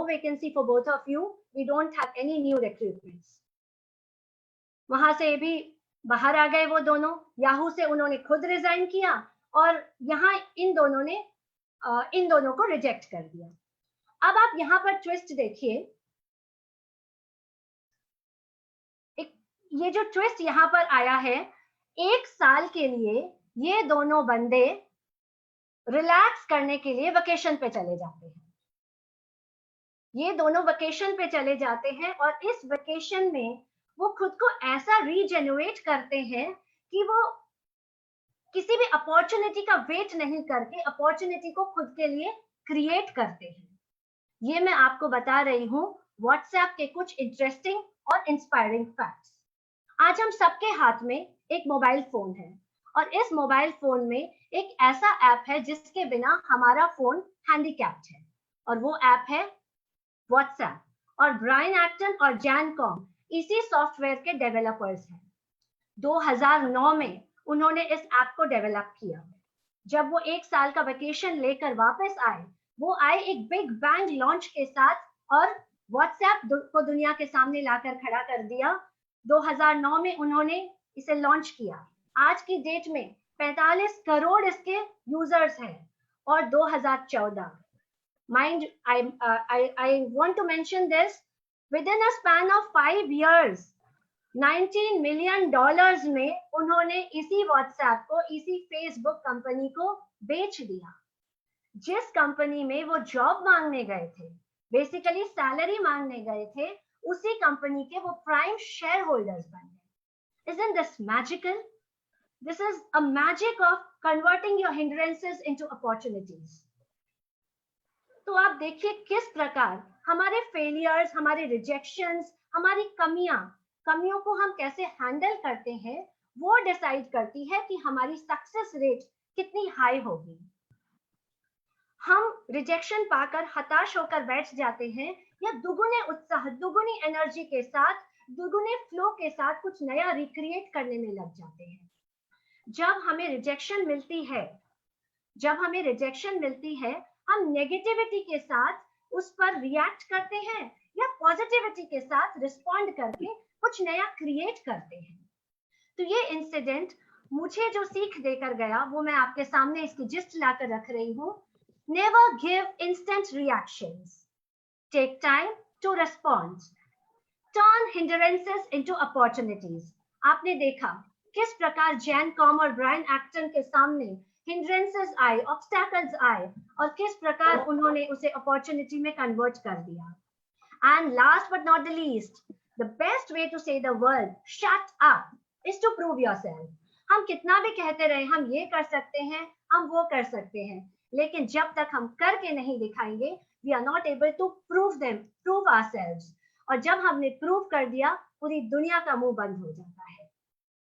no vacancy for both of you. We don't have any new recruitments. वहां से भी बाहर आ गए वो दोनों, याहू से उन्होंने खुद रिजाइन किया और यहाँ इन दोनों को रिजेक्ट कर दिया। अब आप यहाँ पर ट्विस्ट देखिए, ये जो ट्विस्ट यहाँ पर आया है, 1 साल के लिए ये दोनों बंदे रिलैक्स करने के लिए वेकेशन पे चले जाते हैं। ये दोनों वेकेशन पे चले जाते हैं और इस वेकेशन में वो खुद को ऐसा रीजेनरेट करते हैं कि वो किसी भी अपॉर्चुनिटी का वेट नहीं करके अपॉर्चुनिटी को खुद के लिए क्रिएट करते हैं। ये मैं आपको बता रही हूँ व्हाट्सएप के कुछ इंटरेस्टिंग और इंस्पायरिंग फैक्ट्स। आज हम सबके हाथ में एक मोबाइल फोन है और इस मोबाइल फोन में एक ऐसा ऐप है जिसके बिना हमारा फोन हैंडीकैप्ड है और वो ऐप है व्हाट्सएप। और ब्रायन एक्टन और जैन कॉम इसी सॉफ्टवेयर के डेवलपर्स हैं। 2009 में उन्होंने इस ऐप को डेवलप किया। जब वो 1 साल का वेकेशन लेकर वापस आए, वो आए एक बिग बैंग लॉन्च के साथ और व्हाट्सएप को दुनिया के सामने लाकर खड़ा कर दिया। 2009 में उन्होंने इसे लॉन्च किया। आज की डेट में 45 करोड़ इसके यूजर्स हैं और 2014 mind I want to mention this, within a span of 5 years $19 million में उन्होंने इसी व्हाट्सएप को, इसी फेसबुक कंपनी को बेच दिया। जिस कंपनी में वो जॉब मांगने गए थे, बेसिकली सैलरी मांगने गए थे, उसी कंपनी के वो प्राइम शेयर होल्डर्स बन गए। Isn't this magical? This is a magic of converting your hindrances into opportunities. तो आप देखिए किस प्रकार हमारे फेलियर्स, हमारे रिजेक्शंस, हमारी कमियों को हम कैसे हैंडल करते हैं, वो डिसाइड करती है कि हमारी सक्सेस रेट कितनी हाई होगी। हम रिजेक्शन पाकर हताश होकर बैठ जाते हैं या दुगुने उत्साह, दुगुनी एनर्जी के साथ, दुगुने फ्लो के साथ कुछ नया रिक्रिएट करने में लग जाते हैं। जब हमें रिजेक्शन मिलती है, हम नेगेटिविटी के साथ उस पर रिएक्ट करते हैं या पॉजिटिविटी के साथ रिस्पॉन्ड करके कुछ नया क्रिएट करते हैं। तो ये इंसिडेंट मुझे जो सीख देकर गया वो मैं आपके सामने इसकी जिस्ट लाकर रख रही हूँ। Never give instant reactions. Take time to respond. Turn hindrances into opportunities. आपने देखा किस प्रकार जैन कॉम और ब्रायन एक्टन के सामने hindrances आए, obstacles आए और किस प्रकार उन्होंने उसे अपॉर्चुनिटी में कन्वर्ट कर दिया। And last but not the least, the best way to say the word shut up is to prove yourself. हम कितना भी कहते रहे हम ये कर सकते हैं, हम वो कर सकते हैं, लेकिन जब तक हम करके नहीं दिखाएंगे, we are not able to prove ourselves. और जब हमने प्रूव कर दिया, पूरी दुनिया का मुंह बंद हो जाता है।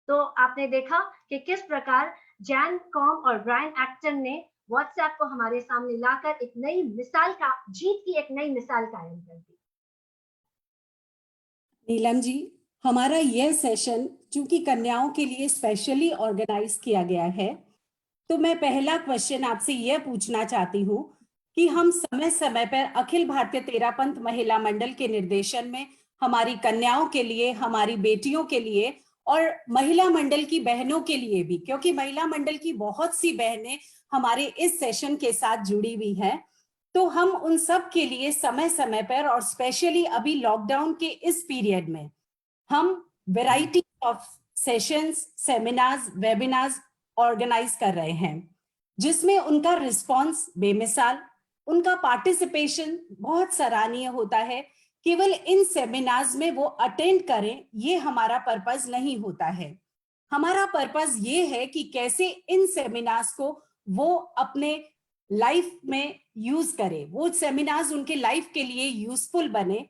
तो आपने देखा कि किस प्रकार जैन कॉम और ब्रायन एक्टन ने व्हाट्सएप को हमारे सामने लाकर एक नई मिसाल का, जीत की एक नई मिसाल कायम कर दी। नीलम जी, हमारा यह सेशन चूंकि कन्याओं के लिए स्पेशली ऑर्गेनाइज किया गया है, तो मैं पहला क्वेश्चन आपसे यह पूछना चाहती हूँ कि हम समय समय पर अखिल भारतीय तेरापंथ महिला मंडल के निर्देशन में हमारी कन्याओं के लिए, हमारी बेटियों के लिए और महिला मंडल की बहनों के लिए भी, क्योंकि महिला मंडल की बहुत सी बहनें हमारे इस सेशन के साथ जुड़ी हुई हैं, तो हम उन सब के लिए समय समय पर और स्पेशली अभी लॉकडाउन के इस पीरियड में हम variety of sessions, seminars, webinars organise कर रहे हैं, जिसमें उनका रिस्पॉन्स बेमिसाल, उनका पार्टिसिपेशन बहुत सराहनीय होता है। केवल इन सेमिनार्स में वो अटेंड करें, ये हमारा पर्पस नहीं होता है। हमारा पर्पस ये है कि कैसे इन सेमिनार्स को वो अपने लाइफ में यूज करें, वो सेमिनार्स उनके लाइफ के लिए यूजफुल बने।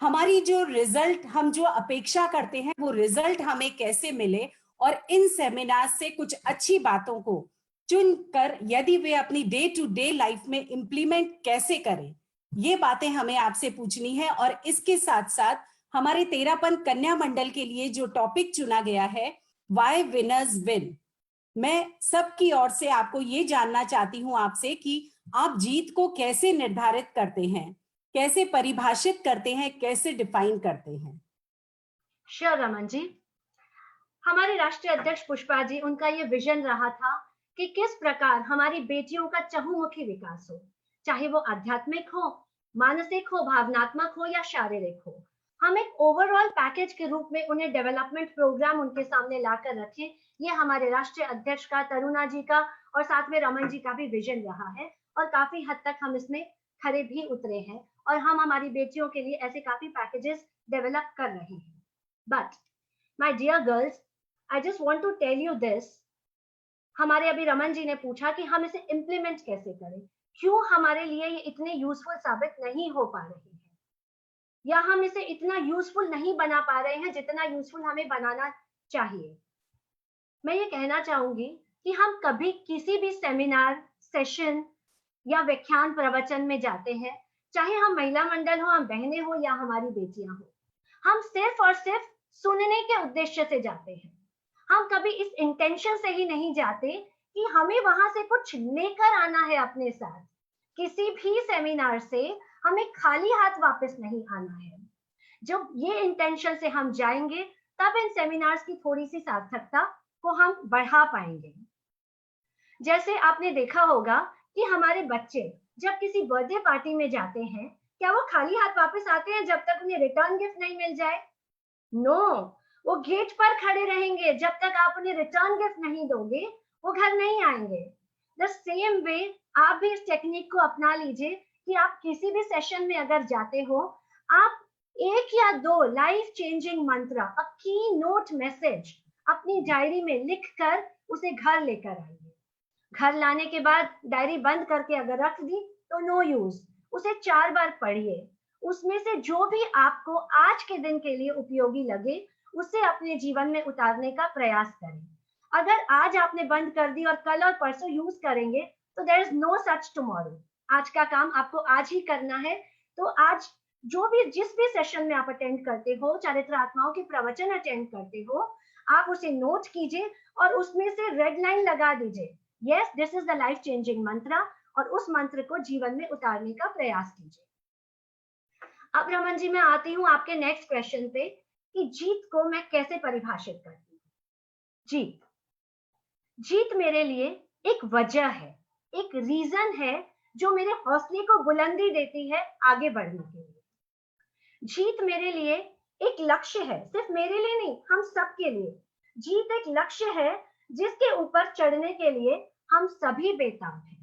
हमारी जो रिजल्ट, हम जो अपेक्षा करते हैं, वो रिजल्ट हमें कैसे मिले और इन सेमिनार से कुछ अच्छी बातों को चुनकर यदि वे अपनी डे टू डे लाइफ में इंप्लीमेंट कैसे करें, ये बातें हमें आपसे पूछनी है। और इसके साथ साथ हमारे तेरापंथ कन्या मंडल के लिए जो टॉपिक चुना गया है, व्हाई विनर्स विन, मैं सबकी ओर से आपको ये जानना चाहती हूं आपसे कि आप जीत को कैसे निर्धारित करते हैं। कैसे परिभाषित करते हैं, कैसे डिफाइन करते हैं? श्योर रमन जी, हमारे राष्ट्रीय अध्यक्ष पुष्पा जी, उनका ये विजन रहा था कि किस प्रकार हमारी बेटियों का चहुमुखी विकास हो, चाहे वो आध्यात्मिक हो, मानसिक हो, भावनात्मक हो या शारीरिक हो। हम एक ओवरऑल पैकेज के रूप में उन्हें डेवलपमेंट प्रोग्राम उनके सामने लाकर रखें। ये हमारे राष्ट्रीय अध्यक्ष का, तरुणा जी का और साथ में रमन जी का भी विजन रहा है और काफी हद तक हम इसमें खरे भी उतरे हैं और हम हमारी बेटियों के लिए ऐसे काफी पैकेजेस डेवलप कर रहे हैं। But my dear girls, I just want to tell you this, हमारे अभी रमन जी ने पूछा कि हम इसे इम्प्लीमेंट कैसे करें, क्यों हमारे लिए ये इतने यूजफुल साबित नहीं हो पा रहे हैं या हम इसे इतना यूजफुल नहीं बना पा रहे हैं जितना यूजफुल हमें बनाना चाहिए। मैं ये कहना चाहूंगी कि हम कभी किसी भी सेमिनार, सेशन या व्याख्यान प्रवचन में जाते हैं, चाहे हम महिला मंडल हो, हम बहनें हो या हमारी बेटियां हो, हम सिर्फ और सिर्फ सुनने के उद्देश्य से जाते हैं। हम कभी इस इंटेंशन से ही नहीं जाते कि हमें वहां से कुछ लेकर आना है अपने साथ। किसी भी सेमिनार से हमें खाली हाथ वापस नहीं आना है। जब ये इंटेंशन से हम जाएंगे, तब इन सेमिनार्स की थोड़ी सी सार्थकता को हम बढ़ा पाएंगे। जैसे आपने देखा होगा कि हमारे बच्चे जब किसी बर्थडे पार्टी में जाते हैं, क्या वो खाली हाथ वापस आते हैं जब तक उन्हें रिटर्न गिफ्ट नहीं मिल जाए? नो, वो गेट पर खड़े रहेंगे जब तक आप उन्हें रिटर्न गिफ्ट नहीं दोगे, वो घर नहीं आएंगे। द सेम वे आप भी इस टेक्निक को अपना लीजिए कि आप किसी भी सेशन में अगर जाते हो, आप एक या दो लाइफ चेंजिंग मंत्र, अ की नोट मैसेज अपनी डायरी में लिखकर उसे घर लेकर आइए। घर लाने के बाद डायरी बंद करके अगर रख दी तो नो यूज, उसे 4 बार पढ़िए। उसमें से जो भी आपको आज के दिन के लिए उपयोगी लगे, उसे अपने जीवन में उतारने का प्रयास करें। अगर आज आपने बंद कर दी और कल और परसों यूज करेंगे, तो there is no such tomorrow. आज का काम आपको आज ही करना है। तो आज जो भी जिस भी सेशन में आप अटेंड करते हो, चारित्र आत्माओं के प्रवचन अटेंड करते हो, आप उसे नोट कीजिए और उसमें से रेड लाइन लगा दीजिए, yes this is the life changing मंत्र, और उस मंत्र को जीवन में उतारने का प्रयास कीजिए। अब रमन जी, मैं आती हूँ आपके नेक्स्ट क्वेश्चन पे कि जीत को मैं कैसे परिभाषित करती हूँ। जीत, जीत मेरे लिए एक वजह है, एक रीजन है जो मेरे हौसले को बुलंदी देती है आगे बढ़ने के लिए। जीत मेरे लिए एक लक्ष्य है, सिर्फ मेरे लिए नहीं, हम सबके लिए। जीत एक लक्ष्य है जिसके ऊपर चढ़ने के लिए हम सभी बेताब हैं।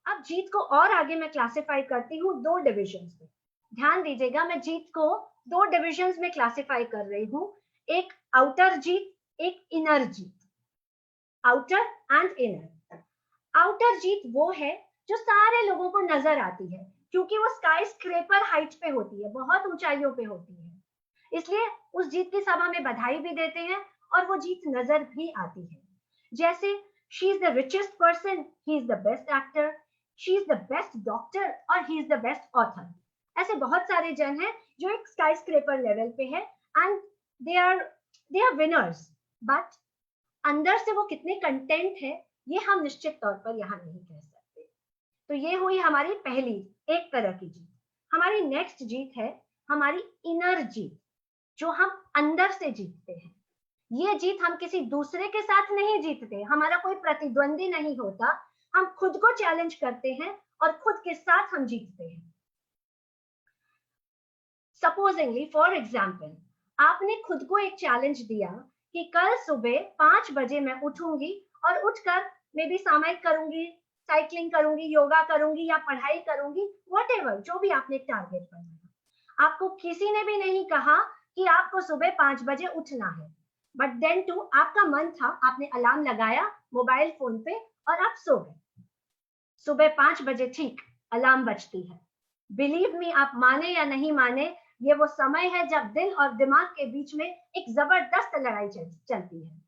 अब जीत को और आगे मैं क्लासिफाई करती हूँ 2 डिविजन्स में। ध्यान दीजिएगा, मैं जीत को 2 डिविजन्स में क्लासिफाई कर रही हूँ, एक आउटर जीत, एक इनर जीत। Outer and inner. आउटर जीत वो है जो सारे लोगों को नजर आती है, क्योंकि वो स्काई स्क्रेपर हाइट पे होती है, बहुत ऊंचाइयों पे होती है, इसलिए उस जीत की सब हमें बधाई भी देते हैं और वो जीत नजर भी आती है। जैसे she is the richest person, he is the best actor, she is the best doctor और he is the best author. ऐसे बहुत सारे जन हैं जो एक स्काई स्क्रेपर लेवल पे है and they are winners, but अंदर से वो कितने कंटेंट है, ये हम निश्चित तौर पर यहाँ नहीं कह सकते। तो ये हुई हमारी पहली एक तरह की जीत। हमारी नेक्स्ट जीत है हमारी इनर जीत, जो हम अंदर से जीतते हैं। ये जीत हम किसी दूसरे के साथ नहीं जीतते, हमारा कोई प्रतिद्वंदी नहीं होता, हम खुद को चैलेंज करते हैं और खुद के साथ हम जीतते हैं। सपोजिंगली, फॉर एग्जाम्पल, आपने खुद को एक चैलेंज दिया कि कल सुबह 5 बजे मैं उठूंगी और उठकर मे भी सामायिक करूंगी, साइकिलिंग करूंगी, योगा करूंगी या पढ़ाई करूंगी, व्हाटएवर, जो भी आपने टारगेट बनाया। आपको किसी ने भी नहीं कहा कि आपको सुबह 5 बजे उठना है, बट देन टू आपका मन था, आपने अलार्म लगाया मोबाइल फोन पे और आप सो गए। सुबह 5 बजे ठीक अलार्म बजती है। बिलीव मी, आप माने या नहीं माने, ये वो समय है जब दिल और दिमाग के बीच में एक जबरदस्त लड़ाई चलती है।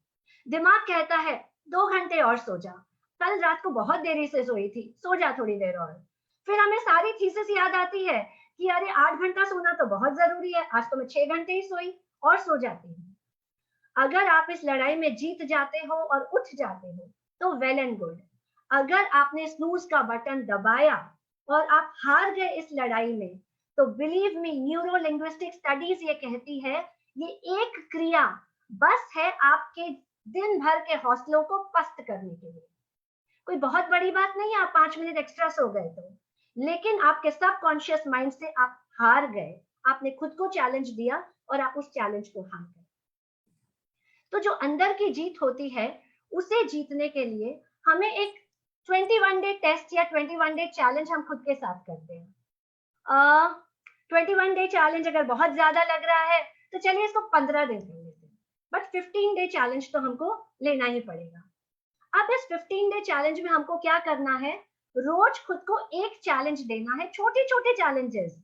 दिमाग कहता है 2 घंटे और सो जा, कल रात को बहुत देरी से सोई थी, सो जा थोड़ी देर और। फिर हमें सारी थीसिस याद आती है कि अरे 8 घंटा सोना तो बहुत जरूरी है, आज तो मैं 6 घंटे ही सोई और सो जाती हूँ। अगर आप इस लड़ाई में जीत जाते हो और उठ जाते हो तो वेल एंड गुड। अगर आपने स्नूज का बटन दबाया और आप हार गए इस लड़ाई में, तो believe me, neuro linguistic studies ये कहती है ये एक क्रिया बस है आपके दिन भर के हौसलों को पस्त करने के लिए। कोई बहुत बड़ी बात नहीं है, आप 5 मिनट एक्स्ट्रा सो गए तो, लेकिन आपके सब कॉन्शियस माइंड से आप हार गए, आपने खुद को चैलेंज दिया और आप उस चैलेंज को हार गए। तो जो अंदर की जीत होती है, उसे जीतने के लिए हमें एक 21 डे टेस्ट या 21 डे चैलेंज हम खुद के साथ करते हैं। 21 डे चैलेंज अगर बहुत ज्यादा लग रहा है तो चलिए इसको 15 दिन कर लेते हैं, बट 15 डे चैलेंज तो हमको लेना ही पड़ेगा। अब इस 15 डे चैलेंज में हमको क्या करना है, रोज खुद को एक चैलेंज देना है, छोटे छोटे चैलेंजेस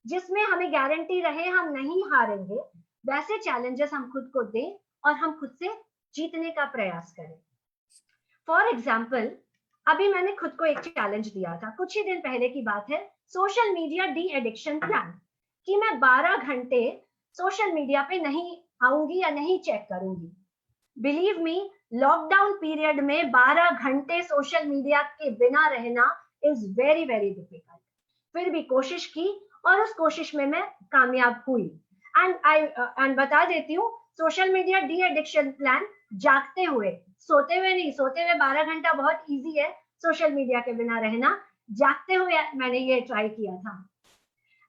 जिसमें हमें गारंटी रहे हम नहीं हारेंगे, वैसे चैलेंजेस हम खुद को दें और हम खुद से जीतने का प्रयास करें। फॉर एग्जाम्पल, अभी मैंने खुद को एक चैलेंज दिया था, कुछ ही दिन पहले की बात है, social media de addiction plan, कि मैं 12 घंटे सोशल मीडिया पे नहीं आऊंगी या नहीं चेक करूंगी। बिलीव मी, लॉकडाउन पीरियड में 12 घंटे सोशल मीडिया के बिना रहना इज वेरी वेरी डिफिकल्ट। फिर भी कोशिश की और उस कोशिश में मैं कामयाब हुई। एंड बता देती हूँ, social media de addiction plan जागते हुए, सोते हुए नहीं, सोते हुए 12 घंटा बहुत इजी है सोशल मीडिया के बिना रहना, जागते हुए मैंने ये ट्राई किया था।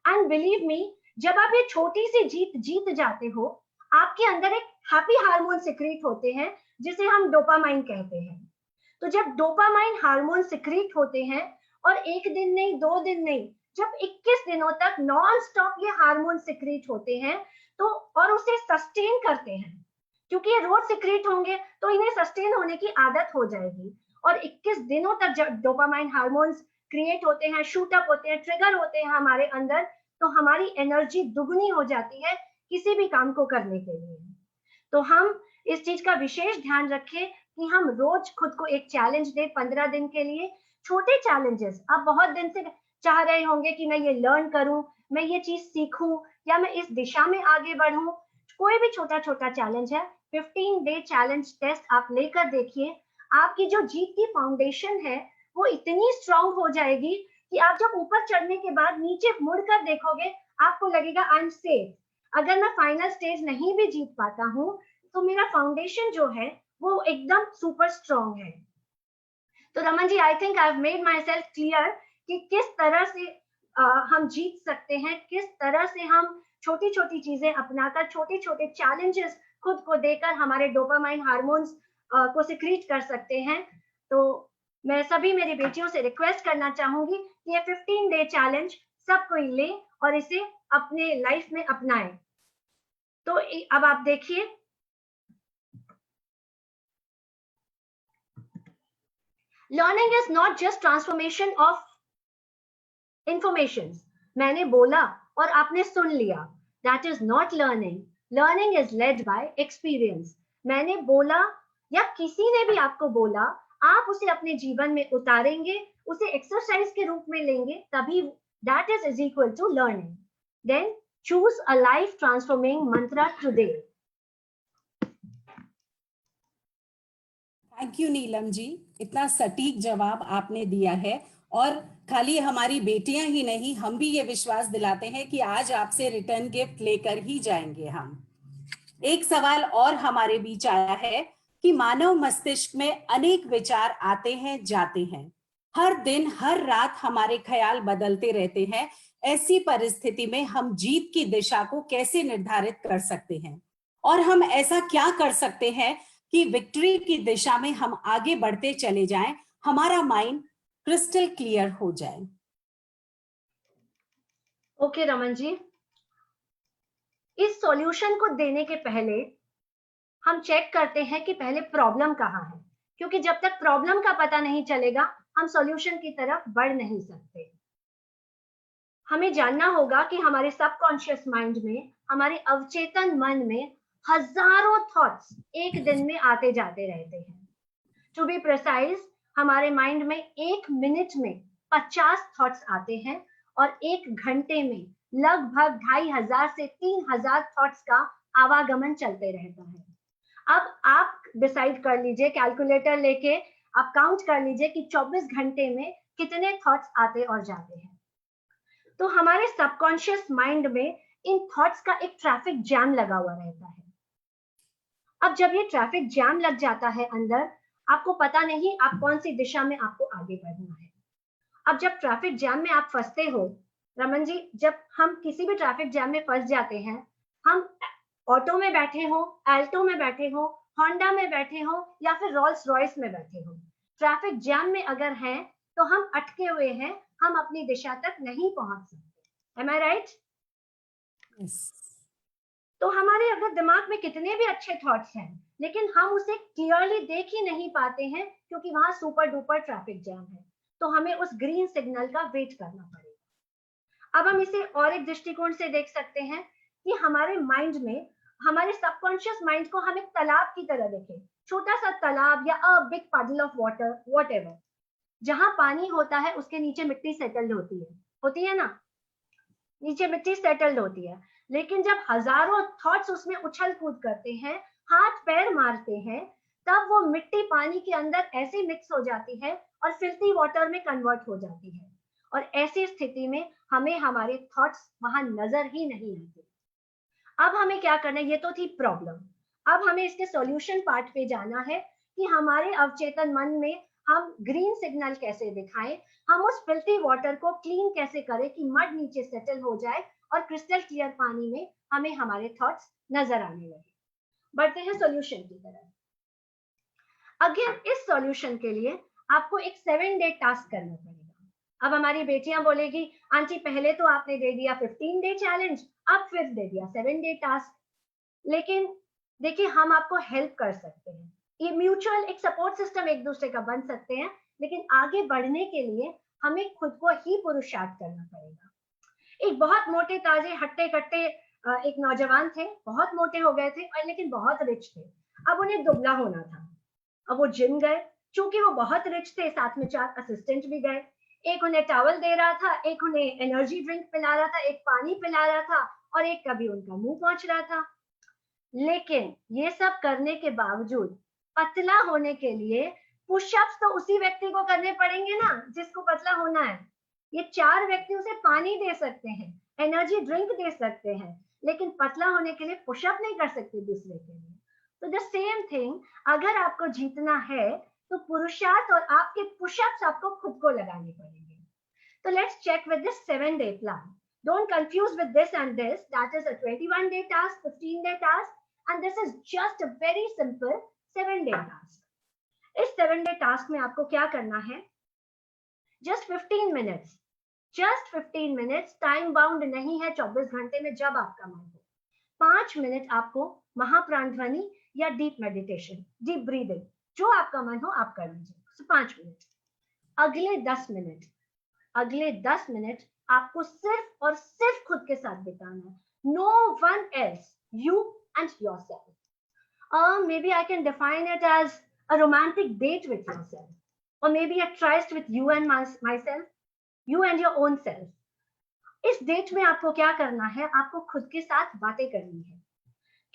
एंड बिलीव मी, जब आप ये छोटी सी जीत जाते हो, आपके अंदर एक हैप्पी हार्मोन सिक्रीट होते हैं जिसे हम डोपामाइन कहते हैं। तो जब डोपामाइन हार्मोन सिक्रीट होते हैं और एक दिन नहीं, 2 दिन नहीं, जब 21 दिनों तक नॉन स्टॉप ये हार्मोन सिक्रीट होते हैं, तो और उसे सस्टेन करते हैं, क्योंकि ये रोज सिक्रीट होंगे तो इन्हें सस्टेन होने की आदत हो जाएगी। और 21 दिनों तक जब डोपामाइन हार्मोन्स क्रिएट होते हैं, शूट अप होते हैं, ट्रिगर होते हैं हमारे अंदर, तो हमारी एनर्जी दुगनी हो जाती है किसी भी काम को करने के लिए। तो हम इस चीज का विशेष ध्यान रखें कि हम रोज खुद को एक चैलेंज दें 15 दिन के लिए। छोटे चैलेंजेस, आप बहुत दिन से चाह रहे होंगे कि मैं ये लर्न करूं, मैं ये चीज सीखूं, या मैं इस दिशा में आगे बढ़ूं, कोई भी छोटा छोटा चैलेंज है, 15 डे चैलेंज टेस्ट आप लेकर देखिए, आपकी जो जीत की फाउंडेशन है वो इतनी स्ट्रांग हो जाएगी कि आप जब ऊपर चढ़ने के बाद नीचे मुड़कर देखोगे, आपको लगेगा आई एम सेफ। अगर मैं फाइनल स्टेज नहीं भी जीत पाता हूँ, तो मेरा फाउंडेशन जो है वो एकदम सुपर स्ट्रांग है। तो Raman ji, I think I have made myself clear कि किस तरह से हम जीत सकते हैं, किस तरह से हम छोटी छोटी चीजें अपनाकर, छोटे छोटे चैलेंजेस खुद को देकर हमारे डोपामाइन हार्मोन्स को सिक्रीट कर सकते हैं। तो मैं सभी मेरी बेटियों से रिक्वेस्ट करना चाहूंगी कि ये 15 डे चैलेंज सब कोई ले और इसे अपने लाइफ में अपनाएं। तो अब आप देखिए, learning is not just transformation of information. मैंने बोला और आपने सुन लिया, that is not learning. Learning is led by experience. मैंने बोला या किसी ने भी आपको बोला, आप उसे अपने जीवन में उतारेंगे, उसे एक्सरसाइज के रूप में लेंगे, तभी that is equal to learning. Then choose a life transforming mantra today. Thank you Neelam ji, इतना सटीक जवाब आपने दिया है। और खाली हमारी बेटियां ही नहीं, हम भी ये विश्वास दिलाते हैं कि आज आपसे रिटर्न गिफ्ट लेकर ही जाएंगे हम। एक सवाल और हमारे बीच आया है कि मानव मस्तिष्क में अनेक विचार आते हैं, जाते हैं, हर दिन हर रात हमारे ख्याल बदलते रहते हैं। ऐसी परिस्थिति में हम जीत की दिशा को कैसे निर्धारित कर सकते हैं, और हम ऐसा क्या कर सकते हैं कि विक्ट्री की दिशा में हम आगे बढ़ते चले जाएं, हमारा माइंड क्रिस्टल क्लियर हो जाए। ओके रमन जी, इस सॉल्यूशन को देने के पहले हम चेक करते हैं कि पहले प्रॉब्लम कहाँ है, क्योंकि जब तक प्रॉब्लम का पता नहीं चलेगा हम सॉल्यूशन की तरफ बढ़ नहीं सकते। हमें जानना होगा कि हमारे सबकॉन्शियस माइंड में, हमारे अवचेतन मन में हजारों थॉट्स एक दिन में आते जाते रहते हैं। टू बी प्रिसाइज, हमारे माइंड में 1 मिनट में 50 थॉट्स आते हैं और 1 घंटे में लगभग 2500 से 3000 थॉट्स का आवागमन चलते रहता है। अब आप डिसाइड कर लीजिए, कैलकुलेटर लेके आप काउंट कर लीजिए कि 24 घंटे में कितने थॉट्स आते और जाते हैं। तो हमारे सबकॉन्शियस माइंड में इन थॉट्स का एक ट्रैफिक जैम लगा हुआ रहता है। अब जब ये ट्रैफिक जैम लग जाता है अंदर, आपको पता नहीं आप कौन सी दिशा में आपको आगे बढ़ना है। अब जब ट्रैफिक जैम में आप फंसते हो, रमन जी, जब हम किसी भी ट्रैफिक जैम में फंस जाते हैं, हम ऑटो में बैठे हो, एल्टो में बैठे हो, होंडा में बैठे हो या फिर रोल्स रॉयस में बैठे हो, ट्रैफिक जैम में अगर हैं तो हम अटके हुए हैं, हम अपनी दिशा तक नहीं पहुंच सकते। एम आई राइट? तो हमारे अगर दिमाग में कितने भी अच्छे थॉट्स हैं, लेकिन हम उसे क्लियरली देख ही नहीं पाते हैं क्योंकि वहां सुपर डुपर ट्रैफिक जैम है, तो हमें उस ग्रीन सिग्नल का वेट करना पड़ेगा। अब हम इसे और एक दृष्टिकोण से देख सकते हैं कि हमारे माइंड में, हमारे सबकॉन्शियस माइंड को हम एक तालाब की तरह देखें, छोटा सा तालाब या अ बिग पडल ऑफ वाटर, व्हाटएवर। जहां पानी होता है उसके नीचे मिट्टी सेटल्ड होती है ना, नीचे मिट्टी सेटल्ड होती है। लेकिन जब हजारों थॉट्स उसमें उछल कूद करते हैं, हाथ पैर मारते हैं, तब वो मिट्टी पानी के अंदर ऐसे मिक्स हो जाती है और फिल्थी वाटर में कन्वर्ट हो जाती है। और ऐसी स्थिति में हमें हमारे थॉट्स वहां नजर ही नहीं आते। अब हमें क्या करना है, ये तो थी प्रॉब्लम। अब हमें इसके सॉल्यूशन पार्ट पे जाना है कि हमारे अवचेतन मन में हम ग्रीन सिग्नल कैसे दिखाएं, हम उस फिल्थी वाटर को क्लीन कैसे करें कि मड नीचे सेटल हो जाए और क्रिस्टल क्लियर पानी में हमें हमारे थॉट्स नजर आने लगे। बढ़ते हैं सॉल्यूशन की तरफ। अगेन इस सॉल्यूशन के लिए आपको एक 7 डे टास्क करना पड़ेगा। अब हमारी बेटियां बोलेगी, आंटी पहले तो आपने दे दिया 15 डे चैलेंज, अब फिर दे दिया 7 डे टास्क। लेकिन देखिए, हम आपको हेल्प कर सकते हैं, ये म्यूचुअल एक सपोर्ट सिस्टम एक दूसरे का बन सकते हैं, लेकिन आगे बढ़ने के लिए हमें खुद को ही पुरुषार्थ करना पड़ेगा। एक बहुत मोटे ताजे हट्टे कट्टे एक नौजवान थे, बहुत मोटे हो गए थे और लेकिन बहुत रिच थे। अब उन्हें दुबला होना था। अब वो जिम गए, चूंकि वो बहुत रिच थे, साथ में 4 असिस्टेंट भी गए। एक उन्हें टॉवल दे रहा था, एक उन्हें एनर्जी ड्रिंक पिला रहा था, एक पानी पिला रहा था और एक कभी उनका मुंह पहुंच रहा था। लेकिन ये सब करने के बावजूद पतला होने के लिए पुशअप्स तो उसी व्यक्ति को करने पड़ेंगे ना जिसको पतला होना है। ये 4 व्यक्ति उसे पानी दे सकते हैं, एनर्जी ड्रिंक दे सकते हैं, लेकिन पतला होने के लिए पुशअप नहीं कर सकते दूसरे के लिए। तो द सेम थिंग, अगर आपको जीतना है तो पुरुषार्थ और आपके पुशअप्स आपको खुद को लगाने पड़ेंगे। तो let's check with this 7 day plan. Don't confuse with this and this. That is a 21 day task, 15 day task, and this is just a very simple 7 day task. इस 7 डे टास्क में आपको क्या करना है, just 15 minutes, just 15 minutes, time bound नहीं है, 24 घंटे में जब आपका मन हो। 5 मिनट आपको महाप्राण ध्वनि या डीप मेडिटेशन, डीप ब्रीदिंग, जो आपका मन हो आप कर लीजिए। 5 मिनट। अगले 10 मिनट आपको सिर्फ और सिर्फ खुद के साथ बिताना है, no one else, you and yourself. maybe I can define it as a romantic date with yourself, or maybe a tryst with you and myself, you and your own self. इस डेट में आपको क्या करना है, आपको खुद के साथ बातें करनी है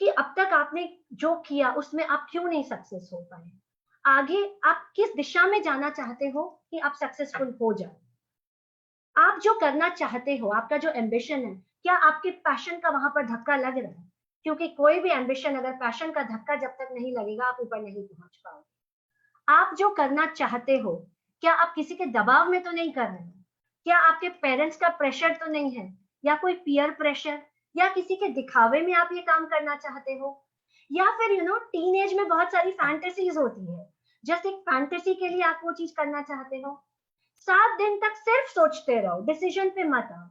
कि अब तक आपने जो किया उसमें आप क्यों नहीं सक्सेस हो पाए, आगे आप किस दिशा में जाना चाहते हो कि आप सक्सेसफुल हो जाओ। आप जो करना चाहते हो, आपका जो एम्बिशन है, क्या आपके पैशन का वहां पर धक्का लग रहा है? क्योंकि कोई भी एम्बिशन अगर पैशन का धक्का जब तक नहीं लगेगा आप ऊपर नहीं पहुंच पाओगे। आप जो करना चाहते हो, क्या आप किसी के दबाव में तो नहीं कर रहे हो? क्या आपके पेरेंट्स का प्रेशर तो नहीं है, या कोई पीयर प्रेशर, या किसी के दिखावे में आप ये काम करना चाहते हो? या फिर टीन एज में बहुत सारी फैंटेसीज होती है, जस्ट एक फैंटेसी के लिए आप वो चीज करना चाहते हो। 7 दिन तक सिर्फ सोचते रहो, डिसीजन पे मत आओ।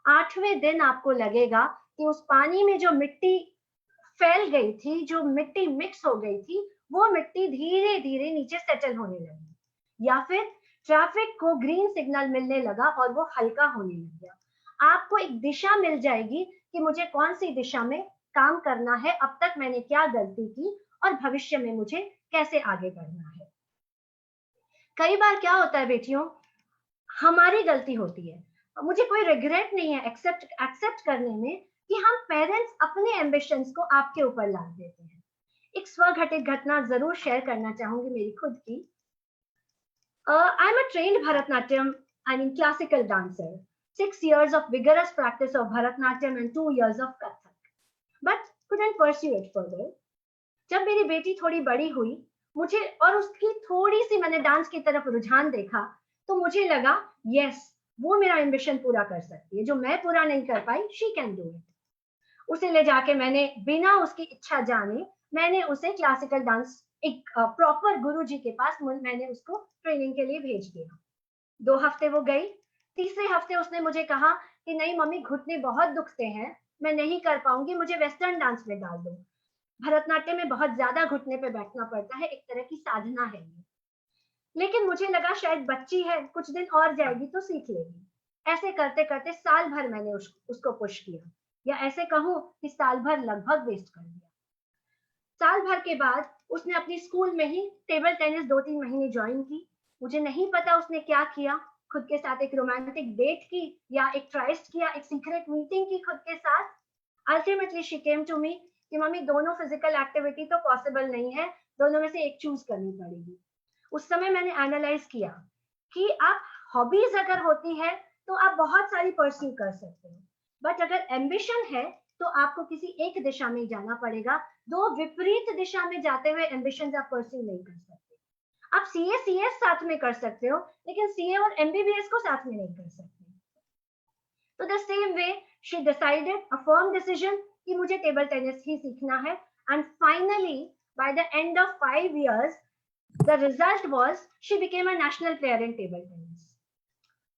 8वें दिन आपको लगेगा कि उस पानी में जो मिट्टी फैल गई थी, जो मिट्टी मिक्स हो गई थी, वो मिट्टी धीरे धीरे नीचे सेटल होने लगी, या फिर ट्रैफिक को ग्रीन सिग्नल मिलने लगा और वो हल्का होने लग गया। आपको एक दिशा मिल जाएगी कि मुझे कौन सी दिशा में काम करना है, अब तक मैंने क्या गलती की और भविष्य में मुझे कैसे आगे बढ़ना है। कई बार क्या होता है बेटियों, हमारी गलती होती है, मुझे कोई रिग्रेट नहीं है एक्सेप्ट करने में कि हम पेरेंट्स अपने एम्बिशंस को आपके ऊपर लाद देते हैं। एक स्वघटित घटना जरूर शेयर करना चाहूंगी मेरी खुद की। I'm a trained Bharatnatyam, classical dancer. 6 years of vigorous practice of Bharatnatyam and 2 years of Kathak. But couldn't pursue it further. जब मेरी बेटी थोड़ी बड़ी हुई, मुझे और उसकी थोड़ी सी मैंने डांस की तरफ रुझान देखा, तो मुझे लगा यस, वो मेरा एम्बिशन पूरा कर सकती है, जो मैं पूरा नहीं कर पाई, शी कैन डू इट। उसे ले जाके मैंने बिना उसकी इच्छा जाने, मैंने उसे क्लासिकल डांस एक प्रॉपर गुरुजी के पास मैंने उसको ट्रेनिंग के लिए भेज दिया। 2 हफ्ते वो गई। तीसरे हफ्ते उसने मुझे कहा कि नहीं मम्मी, घुटने बहुत दुखते हैं, मैं नहीं कर पाऊंगी, मुझे वेस्टर्न डांस में डाल दो। भरतनाट्यम में बहुत ज्यादा घुटने पे बैठना पड़ता है, एक तरह की साधना है ये। लेकिन मुझे लगा शायद बच्ची है, कुछ दिन और जाएगी तो सीख लेगी। ऐसे करते करते साल भर मैंने उसको पुश किया, या ऐसे कहूं कि साल भर लगभग वेस्ट कर दिया। साल भर के बाद उसने अपनी स्कूल में ही टेबल टेनिस 2-3 महीने ज्वाइन की। मुझे नहीं पता उसने क्या किया, खुद के साथ एक रोमांटिक डेट की या एक ट्राइस्ट किया, एक सीक्रेट मीटिंग की खुद के साथ। Ultimately she came to me कि मम्मी, दोनों फिजिकल एक्टिविटी तो पॉसिबल नहीं है, दोनों में से एक चूज करनी पड़ेगी। उस समय मैंने एनालाइज किया कि आप हॉबीज अगर होती है तो आप बहुत सारी परस्यू कर सकते हो, बट अगर एम्बिशन है तो आपको किसी एक दिशा में जाना पड़ेगा। दो विपरीत दिशा में जाते हुए एम्बिशन आप परस्यू नहीं कर सकते। आप सीए सीएस साथ में कर सकते हो, लेकिन सीए और एमबीबीएस को साथ में नहीं कर सकते। तो the same way she decided a firm decision कि मुझे टेबल टेनिस ही सीखना है। And finally by the end of 5 years the result was she became a national player in table tennis.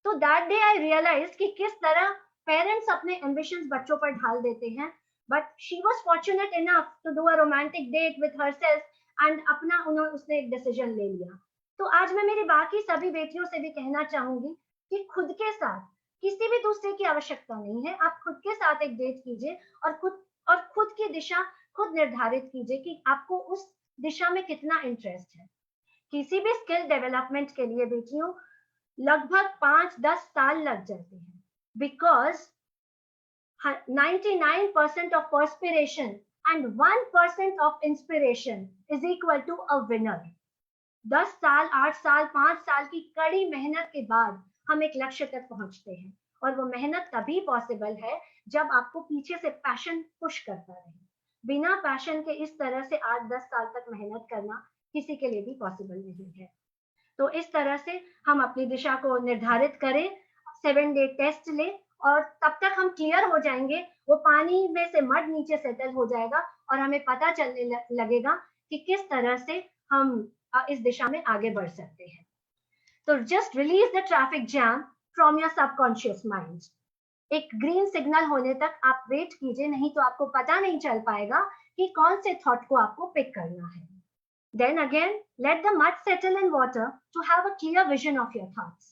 So that day I realized कि किस तरह parents अपने ambitions बच्चों पर ढाल देते हैं, but she was fortunate enough to do a romantic date with herself and उसने एक डिसीजन ले लिया। तो आज मैं मेरी बाकी सभी बेटियों से भी कहना चाहूंगी कि खुद के साथ किसी भी दूसरे की आवश्यकता नहीं है। आप खुद के साथ एक डेट कीजिए और खुद की दिशा खुद निर्धारित कीजिए कि आपको उस दिशा में कितना इंटरेस्ट है। किसी भी स्किल डेवलपमेंट के लिए बेटियों लगभग 5-10 साल लग जाते हैं, because 99% of perspiration and 1% of inspiration is equal to a winner. 10 साल, 8 साल, 5 साल की कड़ी मेहनत के बाद हम एक लक्ष्य तक पहुंचते हैं, और वो मेहनत तभी पॉसिबल है जब आपको पीछे से पैशन पुश करता रहे। बिना पैशन के इस तरह से 8-10 साल तक मेहनत करना किसी के लिए भी पॉसिबल नहीं है। तो इस तरह से हम अपनी दिशा को निर्धारित करें, 7 डे टेस्ट लें, और तब तक हम क्लियर हो जाएंगे, वो पानी में से मड नीचे सेटल हो जाएगा और हमें पता चलने लगेगा कि किस तरह से हम इस दिशा में आगे बढ़ सकते हैं। तो just release the traffic jam from your subconscious mind. एक ग्रीन सिग्नल होने तक आप वेट कीजिए, नहीं तो आपको पता नहीं चल पाएगा कि कौन से थॉट को आपको पिक करना है। Then again, let the mud settle in water to have a clear vision of your thoughts.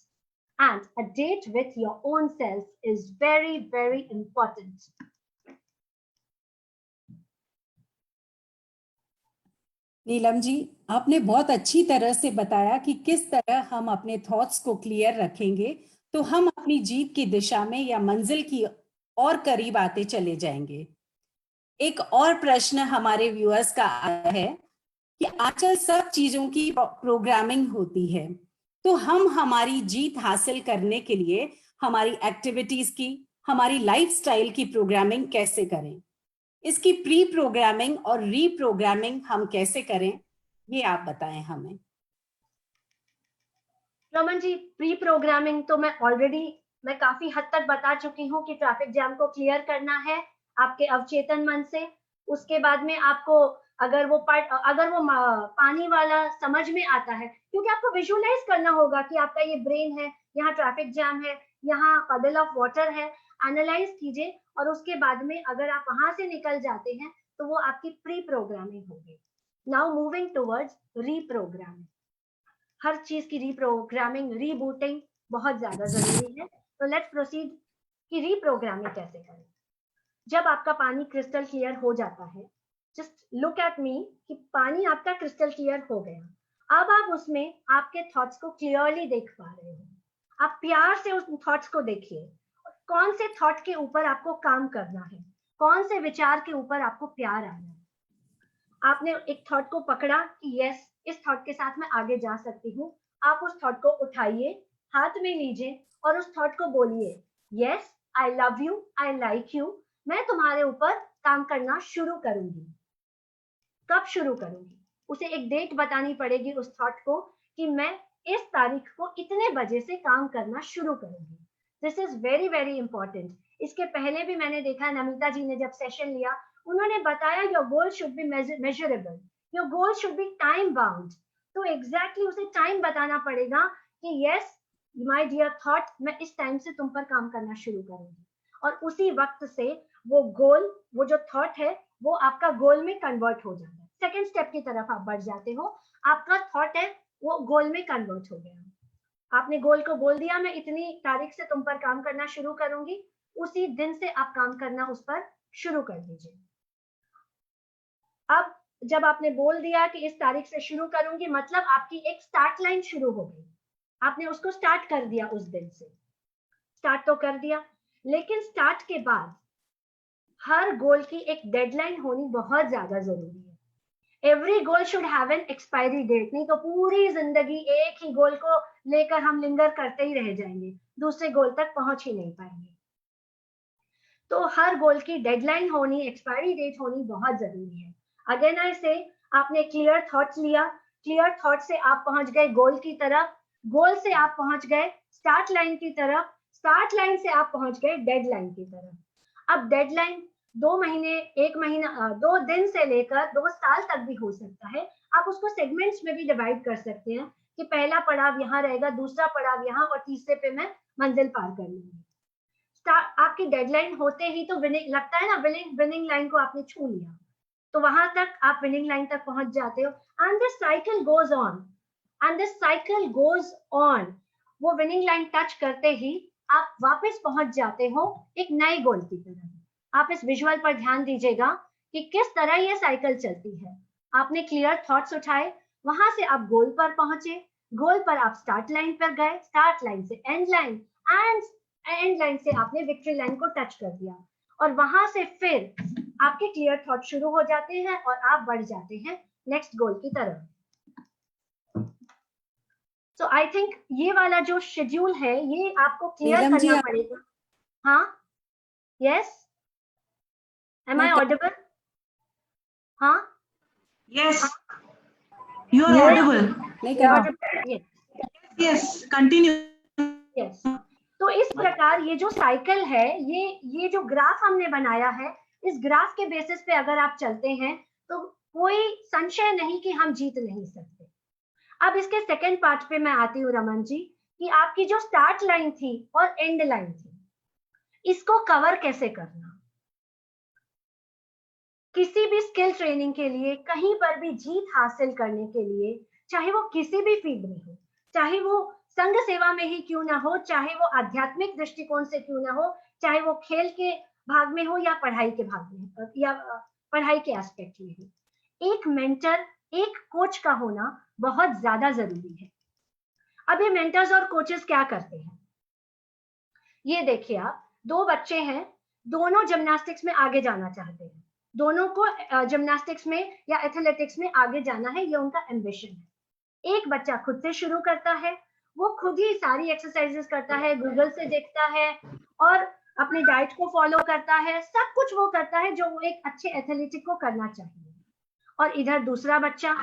And a date with your own self is very, very important. Neelam ji, आपने बहुत अच्छी तरह से बताया कि किस तरह हम अपने थॉट्स को क्लियर रखेंगे तो हम अपनी जीत की दिशा में या मंजिल की और करीब आते चले जाएंगे। एक और प्रश्न हमारे व्यूअर्स का आया है कि आजकल सब चीजों की प्रोग्रामिंग होती है, तो हम हमारी जीत हासिल करने के लिए हमारी एक्टिविटीज की, हमारी लाइफस्टाइल की प्रोग्रामिंग कैसे करें? इसकी प्री प्रोग्रामिंग और रीप्रोग्रामिंग हम कैसे करें, ये आप बताएं हमें। रमन जी, प्री प्रोग्रामिंग तो मैं काफी हद तक बता चुकी हूँ कि ट्रैफिक जैम को क्लियर करना है आपके अवचेतन मन से। उसके बाद में आपको अगर वो पानी वाला समझ में आता है, क्योंकि आपको विजुअलाइज करना होगा कि आपका ये ब्रेन है, यहाँ ट्रैफिक जैम है, यहाँ पडल ऑफ वाटर है। एनालाइज कीजिए, और उसके बाद में अगर आप वहां से निकल जाते हैं तो वो आपकी प्री प्रोग्रामिंग होगी। Now moving towards reprogramming. हर चीज की रीप्रोग्रामिंग, रीबूटिंग बहुत ज्यादा जरूरी है। तो लेट्स प्रोसीड कि रीप्रोग्रामिंग कैसे करें। जब आपका पानी क्रिस्टल क्लियर हो जाता है, जस्ट लुक एट मी कि पानी आपका क्रिस्टल क्लियर हो गया। अब आप उसमें आपके थॉट्स को क्लियरली देख पा रहे हो। आप प्यार से उस थॉट्स को देखिए, कौन से थॉट के ऊपर आपको काम करना है, कौन से विचार के ऊपर आपको प्यार आना है। आपने एक थॉट को पकड़ा कि यस, इस थॉट के साथ मैं आगे जा सकती हूँ, आप उस थॉट को उठाइए, हाथ में लीजिए और उस थॉट को बोलिए, yes I love you, I like you, मैं तुम्हारे ऊपर काम करना शुरू करूंगी। कब शुरू करूंगी? उसे एक डेट बतानी पड़ेगी उस थॉट को कि मैं इस तारीख को इतने बजे से काम करना शुरू करूंगी। This is very very important. इसके पहले भी मैंने देखा, नमिता जी ने जब सेशन लिया, उन्होंने बताया your goal should be measurable, your goal should be time bound. तो एग्जैक्टली उसे टाइम बताना पड़ेगा कि यस माय डियर थॉट, मैं इस टाइम से तुम पर काम करना शुरू करूंगी। और उसी वक्त से वो गोल, वो जो थॉट है, वो आपका गोल में कन्वर्ट हो जाता है। सेकेंड स्टेप की तरफ आप बढ़ जाते हो, आपका थॉट है वो गोल में कन्वर्ट हो गया। आपने गोल को बोल दिया, मैं इतनी तारीख से तुम पर काम करना शुरू करूंगी, उसी दिन से आप काम करना उस पर शुरू कर दीजिए। अब जब आपने बोल दिया कि इस तारीख से शुरू करूंगी, मतलब आपकी एक स्टार्ट लाइन शुरू हो गई, आपने उसको स्टार्ट कर दिया, उस दिन से स्टार्ट तो कर दिया, लेकिन स्टार्ट के बाद हर गोल की एक डेडलाइन होनी बहुत ज्यादा जरूरी है। Every goal should have an expiry date, नहीं तो पूरी जिंदगी एक ही गोल को लेकर हम लिंगर करते ही रह जाएंगे, दूसरे गोल तक पहुंच ही नहीं पाएंगे। तो हर गोल की डेडलाइन होनी, एक्सपायरी डेट होनी बहुत जरूरी है। अगेन आई से, आपने क्लियर थॉट्स लिया, क्लियर थॉट से आप पहुंच गए गोल की तरफ, गोल से आप पहुंच गए स्टार्ट लाइन की तरफ, स्टार्ट लाइन से आप पहुंच गए डेडलाइन की तरफ। अब डेडलाइन 2 महीने, 1 महीना, 2 दिन से लेकर 2 साल तक भी हो सकता है। आप उसको सेगमेंट्स में भी डिवाइड कर सकते हैं कि पहला पड़ाव यहाँ रहेगा, दूसरा पड़ाव यहाँ, और तीसरे पे मैं मंजिल पार कर लूंगी। आपकी डेडलाइन होते ही तो विनिंग लगता है ना, विनिंग लाइन को आपने छू लिया, तो वहां तक आप विनिंग लाइन तक पहुंच जाते हो। And the cycle goes on, and the cycle goes on. वो विनिंग लाइन टच करते ही आप वापस पहुंच जाते हो एक नए गोल की तरफ। आप इस विजुअल पर ध्यान दीजिएगा कि किस तरह ये साइकिल चलती है। आपने क्लियर थॉट्स उठाए, वहां से आप गोल पर पहुंचे, गोल पर आप स्टार्ट लाइन पर गए, स्टार्ट लाइन से एंड लाइन, एंड लाइन से आपने विक्ट्री लाइन को टच कर दिया, और वहां से फिर आपके क्लियर थॉट शुरू हो जाते हैं और आप बढ़ जाते हैं नेक्स्ट गोल की तरफ। सो आई थिंक ये वाला जो शेड्यूल है, ये आपको क्लियर नीलम जी, करना पड़ेगा। हाँ, यस, एम आई ऑडिबल? हाँ, Yes, you are audible. नहीं कर yes, Yes, continue. yes. तो इस प्रकार ये जो साइकिल है, ये जो ग्राफ हमने बनाया है, इस ग्राफ के बेसिस पे अगर आप चलते हैं तो कोई संशय नहीं कि हम जीत नहीं सकते। अब इसके सेकंड पार्ट पे मैं आती हूँ रमन जी, कि आपकी जो स्टार्ट लाइन थी और एंड लाइन थी, इसको कवर कैसे करना। किसी भी स्किल ट्रेनिंग के लिए, कहीं पर भी जीत हासिल करने के लिए, चाहे वो किसी भी फील्ड में हो, चाहे वो संघ सेवा में ही क्यों ना हो, चाहे वो आध्यात्मिक दृष्टिकोण से क्यों ना हो, चाहे वो खेल के भाग में हो या पढ़ाई के भाग में, या पढ़ाई के एस्पेक्ट में हो, एक मेंटर, एक कोच का होना बहुत ज्यादा जरूरी है। अब ये मेंटर्स और कोचेस क्या करते हैं, ये देखिए आप, 2 बच्चे हैं, दोनों जिम्नास्टिक्स में आगे जाना चाहते हैं, दोनों को जिम्नास्टिक्स में या एथलेटिक्स में आगे जाना है, ये उनका एम्बिशन है। एक बच्चा खुद से शुरू करता है, वो खुद ही सारी एक्सरसाइजेस करता है, गूगल से देखता है और अपनी डाइट को फॉलो करता है, सब कुछ वो करता है जो वो एक अच्छे एथलेटिक को करना चाहिए। और इधर दूसरा बच्चा,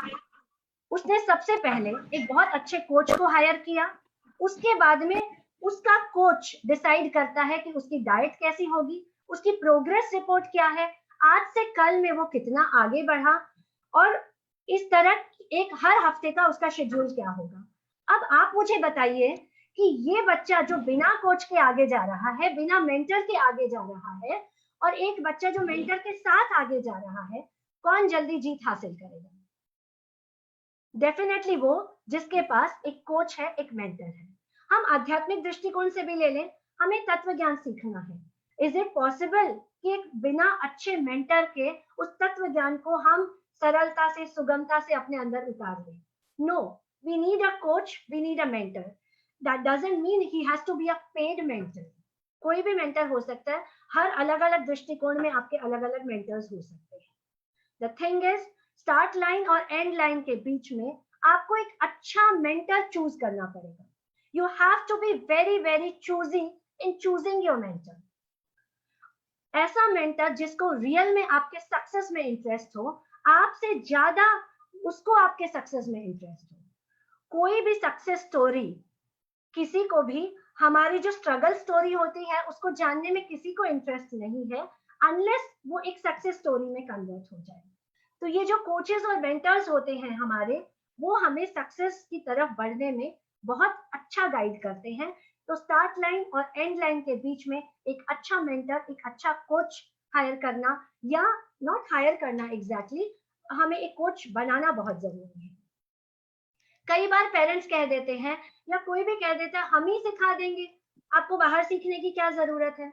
उसने सबसे पहले एक बहुत अच्छे कोच को हायर किया, उसके बाद में उसका कोच डिसाइड करता है कि उसकी डाइट कैसी होगी, उसकी प्रोग्रेस रिपोर्ट क्या है, आज से कल में वो कितना आगे बढ़ा, और इस तरह एक हर हफ्ते का उसका शेड्यूल क्या होगा। अब आप मुझे बताइए कि ये बच्चा जो बिना कोच के आगे जा रहा है, बिना मेंटर के आगे जा रहा है, और एक बच्चा जो मेंटर के साथ आगे जा रहा है, कौन जल्दी जीत हासिल करेगा? डेफिनेटली वो जिसके पास एक कोच है, एक मेंटर है। हम आध्यात्मिक दृष्टिकोण से भी ले लें, हमें तत्व ज्ञान सीखना है, इज इट पॉसिबल कि एक बिना अच्छे मेंटर के उस तत्व ज्ञान को हम सरलता से, सुगमता से अपने अंदर उतार लें? No, we need a coach, we need a mentor. That doesn't mean he has to be a paid mentor. कोई भी मेंटर हो सकता है, हर अलग अलग दृष्टिकोण में आपके अलग अलग मेंटर्स हो सकते हैं। The thing is, start line और एंड लाइन के बीच में आपको एक अच्छा मेंटर चूज करना पड़ेगा. You have to be very very choosy in choosing your mentor. ऐसा मेंटर जिसको रियल में आपके सक्सेस में इंटरेस्ट हो, आपसे ज्यादा उसको आपके सक्सेस में इंटरेस्ट हो. कोई भी सक्सेस स्टोरी किसी को भी हमारी जो स्ट्रगल स्टोरी होती है उसको जानने में किसी को इंटरेस्ट नहीं है अनलेस वो एक सक्सेस स्टोरी में कन्वर्ट हो जाए. तो ये जो कोचेस और मेंटर्स होते हैं हमारे, वो हमें सक्सेस की तरफ बढ़ने में बहुत अच्छा गाइड करते हैं. तो स्टार्ट लाइन और एंड लाइन के बीच में एक अच्छा मेंटर, एक अच्छा कोच हायर करना, या नॉट हायर करना एग्जैक्टली, हमें एक कोच बनाना बहुत जरूरी है. कई बार पेरेंट्स कह देते हैं या कोई भी कह देता है हम ही सिखा देंगे, आपको बाहर सीखने की क्या जरूरत है.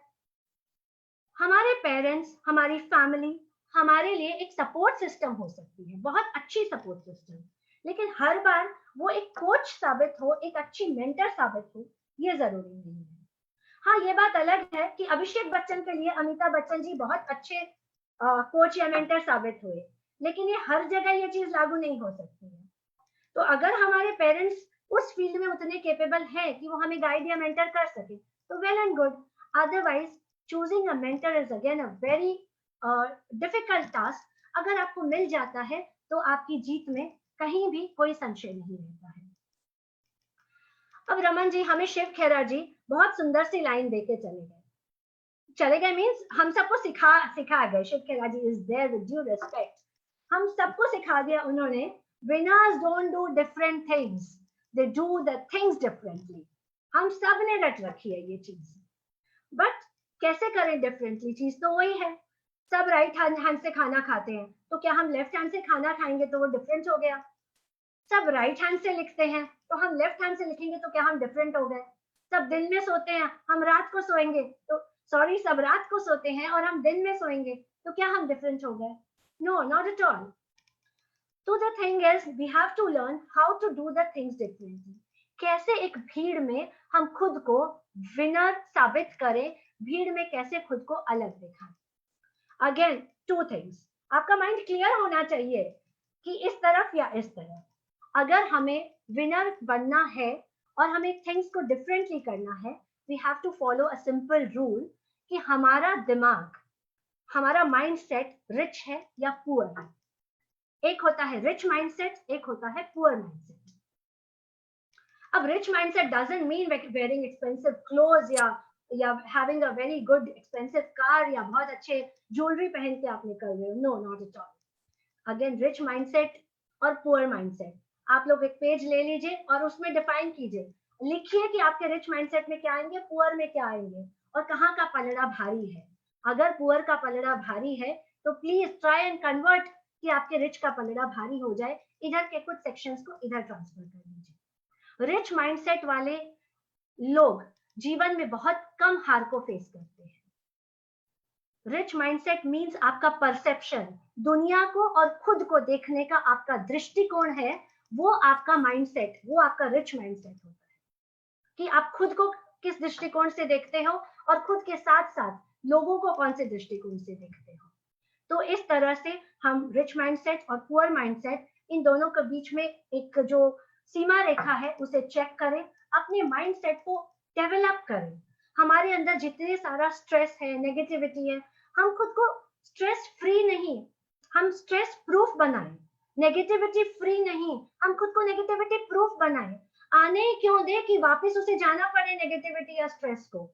हमारे पेरेंट्स, हमारी फैमिली हमारे लिए एक सपोर्ट सिस्टम हो सकती है, बहुत अच्छी सपोर्ट सिस्टम, लेकिन हर बार वो एक कोच साबित हो, एक अच्छी मेंटर साबित हो, ये जरूरी नहीं है. हाँ, ये बात अलग है कि अभिषेक बच्चन के लिए अमिताभ बच्चन जी बहुत अच्छे कोच या मेंटर साबित हुए, लेकिन ये हर जगह ये चीज लागू नहीं हो सकती है. तो अगर हमारे पेरेंट्स उस फील्ड में उतने केपेबल हैं कि वो हमें गाइड या मेंटर कर सके, तो well and good. Otherwise choosing a mentor is again a very difficult task. अगर आपको मिल जाता है तो आपकी जीत में कहीं भी कोई संशय नहीं रहता है. अब रमन जी, हमें शिव खेरा जी बहुत सुंदर सी लाइन देके चले गए मीन्स हम सबको सिखा गए. Shiv Khera ji is there with due respect. हम सबको सिखा दिया उन्होंने, winners don't do different things, they do the things differently. हम सब ने रट रखी है ये चीज, बट कैसे करें डिफरेंटली? चीज तो वही है. सब राइट हैंड से खाना खाते हैं, तो क्या हम लेफ्ट हैंड से खाना खाएंगे तो वो डिफरेंट हो गया? सब राइट हैंड से लिखते हैं, तो हम लेफ्ट हैंड से लिखेंगे तो क्या हम डिफरेंट हो गए? सब दिन में सोते हैं, हम रात को सोएंगे तो सब रात को सोते हैं और हम दिन में सोएंगे, तो क्या हम डिफरेंट हो गए? No, not at all. So the thing is, we have to learn how to do the things differently. कैसे एक भीड़ में हम खुद को विनर साबित करें, भीड़ में कैसे खुद को अलग दिखाएं. Again, 2 things. आपका माइंड क्लियर होना चाहिए कि इस तरफ या इस तरफ. अगर हमें विनर बनना है और हमें थिंग्स को डिफरेंटली करना है, we have to follow a simple rule कि हमारा दिमाग, हमारा माइंड सेट रिच है या पुअर है. एक होता है रिच माइंडसेट, एक होता है पुअर माइंडसेट. अब rich mindset doesn't mean wearing expensive clothes या having a very good expensive car या बहुत अच्छे ज्वेलरी पहन के आप निकल रहे हो. No, not at all. Again, rich mindset और पुअर माइंडसेट, आप लोग एक पेज ले लीजिए और उसमें डिफाइन कीजिए, लिखिए कि आपके रिच माइंडसेट में क्या आएंगे, पुअर में क्या आएंगे, और कहाँ का पलड़ा भारी है. अगर पुअर का पलड़ा भारी है तो प्लीज ट्राई एंड कन्वर्ट कि आपके रिच का पलड़ा भारी हो जाए. इधर के कुछ सेक्शंस को इधर ट्रांसफर कर दीजिए. रिच माइंडसेट वाले लोग जीवन में बहुत कम हार को फेस करते हैं. रिच माइंडसेट मींस आपका परसेप्शन, दुनिया को और खुद को देखने का आपका दृष्टिकोण है, वो आपका माइंडसेट, वो आपका रिच माइंडसेट होता है कि आप खुद को किस दृष्टिकोण से देखते हो और खुद के साथ साथ लोगों को कौन से दृष्टिकोण से देखते हो. तो इस तरह से हम रिच माइंडसेट और पुअर माइंडसेट, इन दोनों के बीच में एक जो सीमा रेखा है उसे चेक करें, अपने माइंडसेट को डेवलप करें. हमारे अंदर जितने सारा स्ट्रेस है, नेगेटिविटी है, हम खुद को स्ट्रेस फ्री नहीं, हम स्ट्रेस प्रूफ बनाएं. नेगेटिविटी फ्री नहीं, हम खुद को नेगेटिविटी प्रूफ बनाएं. आने ही क्यों दे कि वापस उसे जाना पड़े नेगेटिविटी या स्ट्रेस को.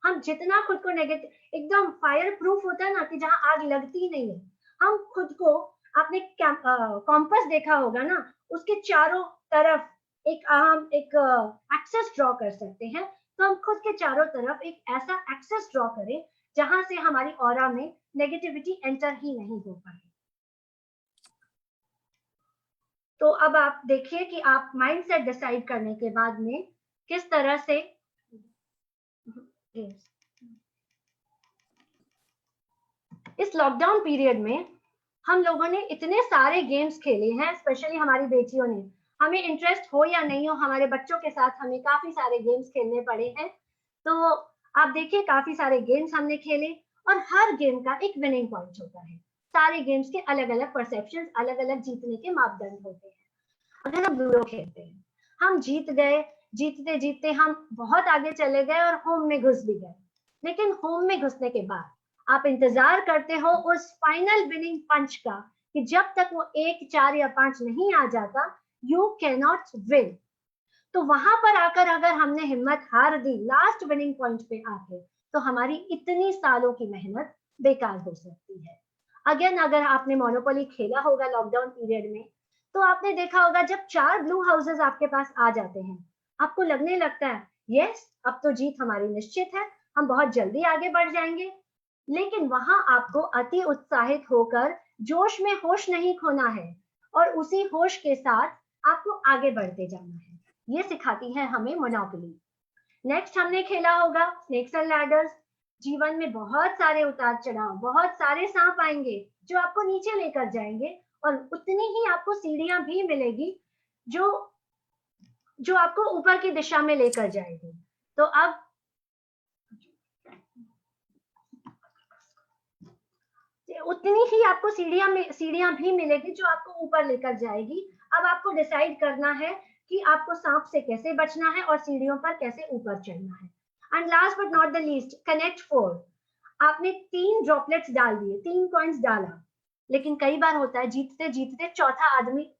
हम जितना खुद को नेगेटिव, एकदम फायर प्रूफ होता है ना कि जहां आग लगती नहीं है, हम खुद को, आपने कॉम्पस देखा होगा ना, उसके चारों तरफ हम एक एक्सेस ड्रॉ कर सकते हैं. तो हम खुद के चारों तरफ एक ऐसा एक्सेस ड्रॉ करें जहां से हमारी ऑरा में नेगेटिविटी एंटर ही नहीं हो पाए. तो अब आप देखिए कि आप माइंडसेट डिसाइड करने के बाद में किस तरह से इस लॉकडाउन पीरियड में हम लोगों ने इतने सारे गेम्स खेले हैं, स्पेशली हमारी बेटियों ने. हमें इंटरेस्ट हो या नहीं हो, हमारे बच्चों के साथ हमें काफी सारे गेम्स खेलने पड़े हैं. तो आप देखिए, काफी सारे गेम्स हमने खेले और हर गेम का एक विनिंग पॉइंट होता है. सारे गेम्स के अलग अलग परसेप्शंस, अलग अलग जीतने के मापदंड होते हैं. अगर हम लूडो खेलते हैं, हम जीत गए, जीतते जीतते हम बहुत आगे चले गए और होम में घुस भी गए, लेकिन होम में घुसने के बाद आप इंतजार करते हो उस फाइनल विनिंग पंच का कि जब तक वो 1, 4 या 5 नहीं आ जाता, यू कैन नॉट विन। तो वहां पर आकर अगर हमने हिम्मत हार दी लास्ट विनिंग पॉइंट पे आके, तो हमारी इतनी सालों की मेहनत बेकार हो सकती है। अगेन, अगर आपने मोनोपोली खेला होगा लॉकडाउन पीरियड में, तो आपने देखा होगा जब 4 ब्लू हाउसेस आपके पास आ जाते हैं, आपको लगने लगता है यस, अब तो जीत हमारी निश्चित है, हम बहुत जल्दी आगे बढ़ जाएंगे। लेकिन वहां आपको अति उत्साहित होकर जोश में होश नहीं खोना है, और उसी होश के साथ आपको आगे बढ़ते जाना है। ये सिखाती है हमें मोनोपोली। नेक्स्ट हमने खेला होगा स्नेक्स एंड लैडर्स। जीवन में बहुत सारे उतार चढ़ाव, बहुत सारे सांप आएंगे जो आपको नीचे लेकर जाएंगे, और उतनी ही आपको सीढ़ियां भी मिलेगी जो जो आपको ऊपर की दिशा में लेकर जाएगी। तो अब उतनी ही आपको सीढ़ियां भी मिलेगी जो आपको ऊपर लेकर जाएगी। अब आपको डिसाइड करना है कि आपको सांप से कैसे बचना है और सीढ़ियों पर कैसे ऊपर चढ़ना है। And last but not the least, connect 4। आपने 3 ड्रॉपलेट्स डाल दिए, 3 कॉइन्स डाला, लेकिन कई बार होता है जीतते जीतते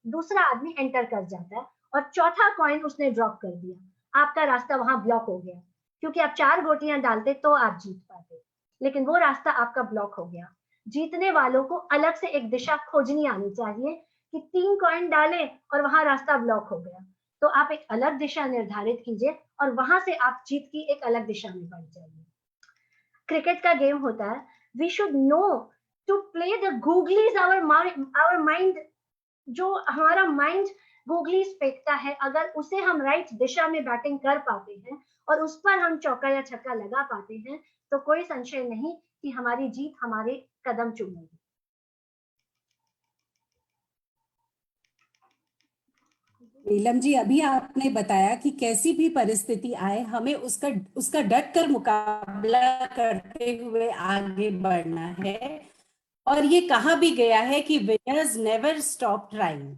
दूसरा आदमी एंटर कर जाता है और चौथा कॉइन उसने ड्रॉप कर दिया, आपका रास्ता वहां ब्लॉक हो गया। क्योंकि आप 4 गोटियां डालते तो आप जीत पाते, लेकिन वो रास्ता आपका ब्लॉक हो गया। जीतने वालों को अलग से एक दिशा खोजनी आनी चाहिए कि 3 कॉइन डाले और वहां रास्ता ब्लॉक हो गया, तो आप एक अलग दिशा निर्धारित कीजिए और वहां से आप जीत की एक अलग दिशा में बढ़ जाइए। क्रिकेट का गेम होता है, we should know to play the googlies our mind. जो हमारा माइंड गूगलीज फेंकता है, अगर उसे हम राइट दिशा में बैटिंग कर पाते हैं और उस पर हम चौका या छक्का लगा पाते हैं, तो कोई संशय नहीं कि हमारी जीत हमारे कदम चूमेगी। नीलम जी, अभी आपने बताया कि कैसी भी परिस्थिति आए हमें उसका डट कर मुकाबला करते हुए आगे बढ़ना है। और ये कहा भी गया है कि विनर्स नेवर स्टॉप ट्राइंग।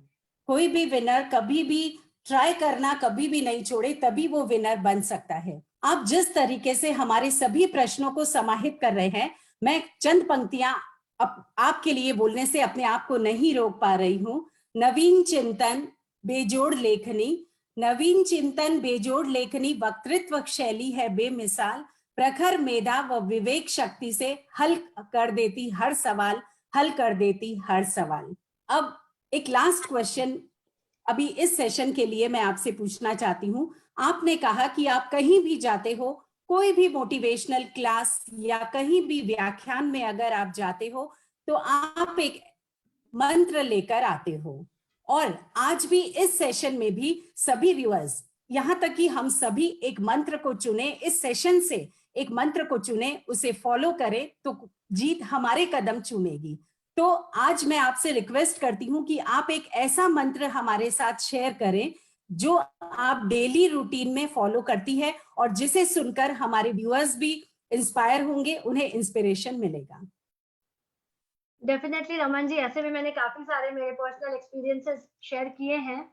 कोई भी विनर कभी भी ट्राई करना कभी भी नहीं छोड़े, तभी वो विनर बन सकता है। आप जिस तरीके से हमारे सभी प्रश्नों को समाहित कर रहे हैं, मैं चंद पंक्तियां आपके लिए बोलने से अपने आप को नहीं रोक पा रही हूं। नवीन चिंतन बेजोड़ लेखनी, नवीन चिंतन बेजोड़ लेखनी, वक्तृत्व शैली है बेमिसाल, प्रखर मेधा व विवेक शक्ति से हल कर देती हर सवाल, हल कर देती हर सवाल। अब एक लास्ट क्वेश्चन अभी इस सेशन के लिए मैं आपसे पूछना चाहती हूं। आपने कहा कि आप कहीं भी जाते हो, कोई भी मोटिवेशनल क्लास या कहीं भी व्याख्यान में अगर आप जाते हो, तो आप एक मंत्र लेकर आते हो। और आज भी इस सेशन में भी सभी व्यूअर्स, यहां तक कि हम सभी एक मंत्र को चुने, इस सेशन से एक मंत्र को चुने, उसे फॉलो करें तो जीत हमारे कदम चूमेगी। तो आज मैं आपसे रिक्वेस्ट करती हूं कि आप एक ऐसा मंत्र हमारे साथ शेयर करें जो आप डेली रूटीन में फॉलो करती है और जिसे सुनकर हमारे व्यूअर्स भी इंस्पायर होंगे, उन्हें इंस्पिरेशन मिलेगा। डेफिनेटली रमन जी, ऐसे भी मैंने काफी सारे मेरे पर्सनल एक्सपीरियंसेस शेयर किए हैं,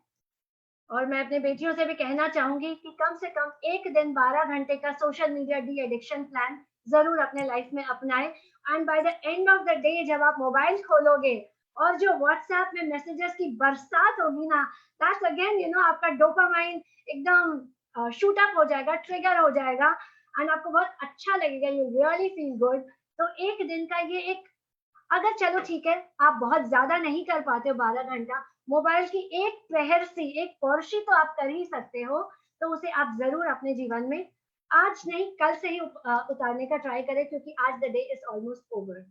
और मैं अपने बेटियों से भी कहना चाहूंगी कि कम से कम एक दिन 12 घंटे का social media de addiction plan जरूर अपने लाइफ में अपनाएं। And by the end of the day जब आप मोबाइल खोलोगे और जो व्हाट्सएप में मैसेजेस की बरसात होगी ना, दैट्स अगेन आपका डोपामाइन एकदम शूट अप हो जाएगा, ट्रिगर हो जाएगा, एंड आपको बहुत अच्छा लगेगा, यू रियली फील गुड। तो एक दिन का ये एक, अगर चलो ठीक है आप बहुत ज्यादा नहीं कर पाते हो 12 घंटा, मोबाइल की एक प्रहरसी, एक पर्शी तो आप कर ही सकते हो, तो उसे आप जरूर अपने जीवन में आज नहीं कल से ही उतारने का ट्राई करें, क्योंकि आज the day is almost over.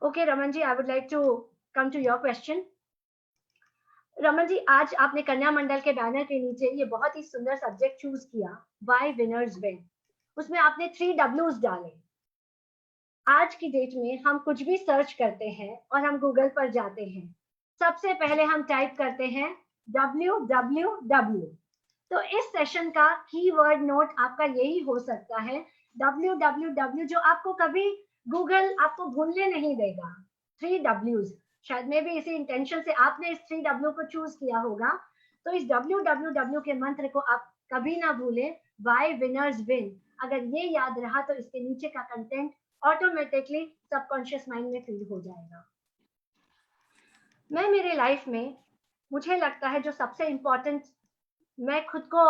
Okay Raman ji, I would like to come to your question. Raman ji, आज आपने कन्या मंडल के बैनर के नीचे ये बहुत ही सुंदर सब्जेक्ट चूज किया, व्हाई विनर्स विन। उसमें आपने 3 W's डाले। आज की डेट में हम कुछ भी सर्च करते हैं और हम गूगल पर जाते हैं, सबसे पहले हम टाइप करते हैं www। तो इस सेशन का कीवर्ड नोट आपका यही हो सकता है, www, जो आपको कभी गूगल आपको भूलने नहीं देगा। 3 W's, शायद में भी इसी इंटेंशन से आपने इस 3W को चूज किया होगा। तो इस WWW के मंत्र को आप कभी ना भूलें, वाई विनर्स विन। अगर ये याद रहा तो इसके नीचे का कंटेंट ऑटोमेटिकली सबकॉन्शियस माइंड में फीड हो जाएगा। मैं मेरे लाइफ में, मुझे लगता है जो सबसे इम्पोर्टेंट, मैं खुद को,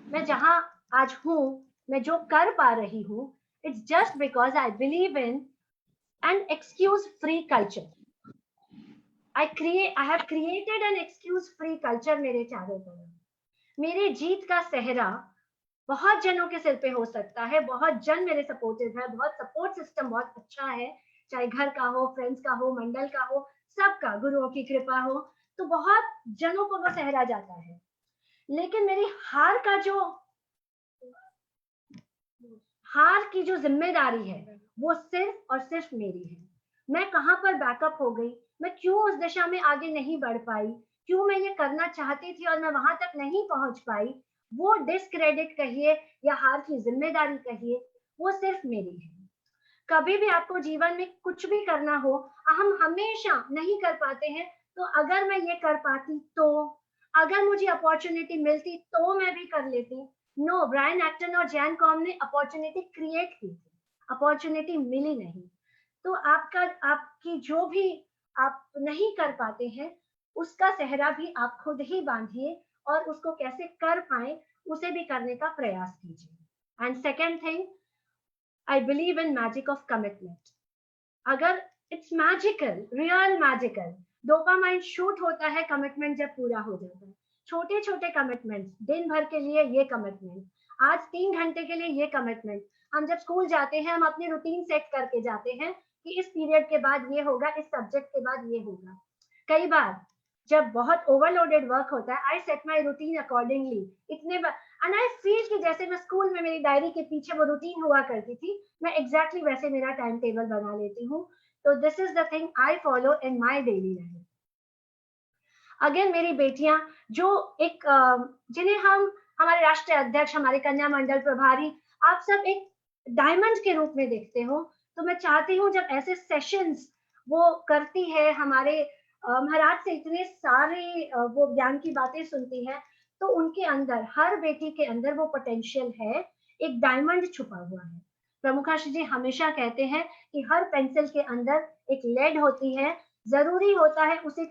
मैं जहां आज हूं, मैं जो कर पा रही हूं, it's just because I believe in an excuse free culture. I have created an excuse free culture मेरे चारों तरफ। मेरे जीत का सेहरा बहुत जनों के सिर पे हो सकता है, बहुत जन मेरे सपोर्टिव है, बहुत सपोर्ट सिस्टम बहुत अच्छा है, चाहे घर का हो, फ्रेंड्स का हो, मंडल का हो, सबका, गुरुओं की कृपा हो, तो बहुत जनों को वो सहरा जाता है। लेकिन मेरी हार की जो जिम्मेदारी है वो सिर्फ और सिर्फ मेरी है। मैं कहाँ पर बैकअप हो गई, मैं क्यों उस दिशा में आगे नहीं बढ़ पाई, क्यों मैं ये करना चाहती थी और मैं वहां तक नहीं पहुंच पाई, वो डिस्क्रेडिट कहिए या हार की जिम्मेदारी कहिए, वो सिर्फ मेरी है। कभी भी आपको जीवन में कुछ भी करना हो, हम हमेशा नहीं कर पाते हैं, तो अगर मैं ये कर पाती तो, अगर मुझे अपॉर्चुनिटी मिलती तो मैं भी कर लेती। नो, ब्रायन एक्टन और जैन कॉम ने अपॉर्चुनिटी क्रिएट की थी, अपॉर्चुनिटी मिली नहीं। तो आपकी जो भी आप नहीं कर पाते हैं, उसका सेहरा भी आप खुद ही बांधिए और उसको कैसे कर पाए उसे भी करने का प्रयास कीजिए। And second thing, I believe in magic of commitment. अगर it's magical, real magical, dopamine shoot होता है कमिटमेंट जब पूरा हो जाता है। छोटे छोटे कमिटमेंट, दिन भर के लिए ये कमिटमेंट, आज 3 घंटे के लिए ये कमिटमेंट। हम जब स्कूल जाते हैं, हम अपनी रूटीन सेट करके जाते हैं कि इस पीरियड के बाद ये होगा, इस सब्जेक्ट के बाद ये होगा। कई बार जब बहुत ओवरलोडेड वर्क होता है, आई सेट माई रूटीन अकॉर्डिंगली, इतने बार, एंड आई फील कि जैसे मैं स्कूल में मेरी डायरी के पीछे वो रूटीन हुआ करती थी, मैं एग्जैक्टली वैसे मेरा टाइम टेबल बना लेती हूँ। तो this is the thing I follow in my daily life. Again मेरी बेटियां जो एक जिन्हें हम, हमारे राष्ट्रीय अध्यक्ष, हमारे कन्या मंडल प्रभारी, आप सब एक डायमंड के रूप में देखते हो, तो मैं चाहती हूँ जब ऐसे सेशंस वो करती है, हमारे महाराज से इतने सारे वो ज्ञान की बातें सुनती है, तो उनके अंदर, हर बेटी के अंदर वो पोटेंशियल है, एक डायमंड छुपा हुआ है। प्रमुखाश्री जी हमेशा कहते हैं कि हर पेंसिल के अंदर एक लेड होती है, जरूरी होता है उसे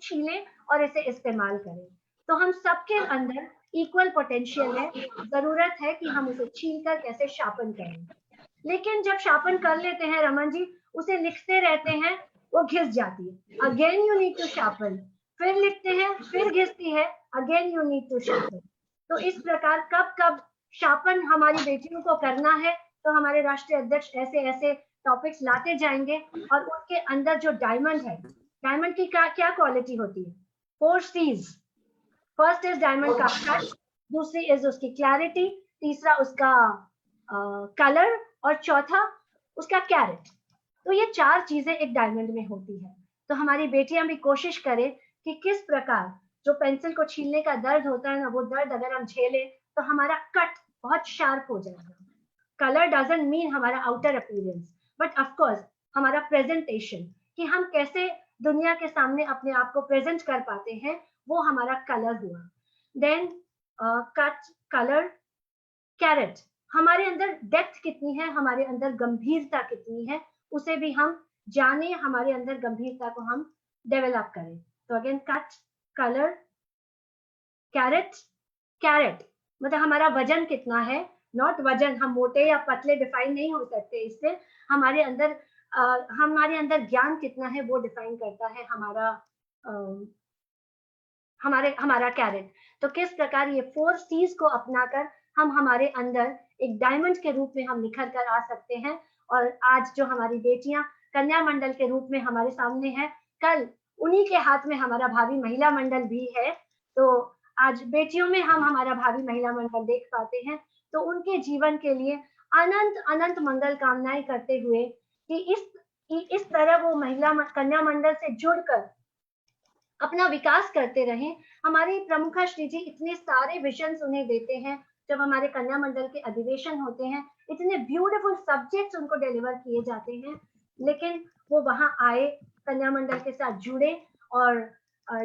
छीलें और इसे इस्तेमाल करें। तो हम सबके अंदर इक्वल पोटेंशियल है, जरूरत है कि हम उसे छील कर कैसे शार्पन करें। लेकिन जब शार्पन कर लेते हैं रमन जी, उसे लिखते रहते हैं, वो घिस जाती है। Again you need to sharpen, फिर लिखते हैं, फिर घिसती है, again you need to sharpen. तो इस प्रकार कब कब शार्पन हमारी बेटियों को करना है, तो हमारे राष्ट्रीय अध्यक्ष ऐसे ऐसे टॉपिक्स लाते जाएंगे और उनके अंदर जो डायमंड है, डायमंड की क्या क्वालिटी होती है? 4 C's। फर्स्ट इज डायमंड का कट, दूसरी इज उसकी क्लैरिटी, तीसरा उसका कलर और चौथा उसका कैरेट। तो ये 4 चीजें एक डायमंड में होती है। तो हमारी बेटियां भी कोशिश करें कि किस प्रकार जो पेंसिल को छीलने का दर्द होता है ना, वो दर्द अगर हम झेलें तो हमारा कट बहुत शार्प हो जाएगा। कलर डजंट मीन हमारा outer appearance, but of course हमारा प्रेजेंटेशन, कि हम कैसे दुनिया के सामने अपने आप को प्रेजेंट कर पाते हैं, वो हमारा कलर हुआ। देन कट, कलर, कैरेट, हमारे अंदर डेप्थ कितनी है, हमारे अंदर गंभीरता कितनी है, उसे भी हम जाने, हमारे अंदर गंभीरता को हम डेवलप करें। तो again cut, colour, carat, carat मतलब हमारा वजन कितना है, नॉट वजन, हम मोटे या पतले डिफाइन नहीं हो सकते इससे, हमारे अंदर ज्ञान कितना है वो डिफाइन करता है हमारा कैरेट। तो किस प्रकार ये 4 C's को अपनाकर हम हमारे अंदर एक डायमंड के रूप में हम निखर कर आ सकते हैं। और आज जो हमारी बेटियां कन्या मंडल के रूप में हमारे सामने है, कल उन्हीं के हाथ में हमारा भावी महिला मंडल भी है। तो आज बेटियों में हम हमारा भावी महिला मंडल देख पाते हैं। तो उनके जीवन के लिए अनंत अनंत मंगल कामनाएं करते हुए कि इस तरह वो महिला कन्या मंडल से जुड़कर अपना विकास करते रहें। हमारे प्रमुखा श्री जी इतने सारे विजन उन्हें देते हैं, जब हमारे कन्या मंडल के अधिवेशन होते हैं, इतने ब्यूटीफुल सब्जेक्ट्स उनको डिलीवर किए जाते हैं। लेकिन वो वहां आए, कन्या मंडल के साथ जुड़े और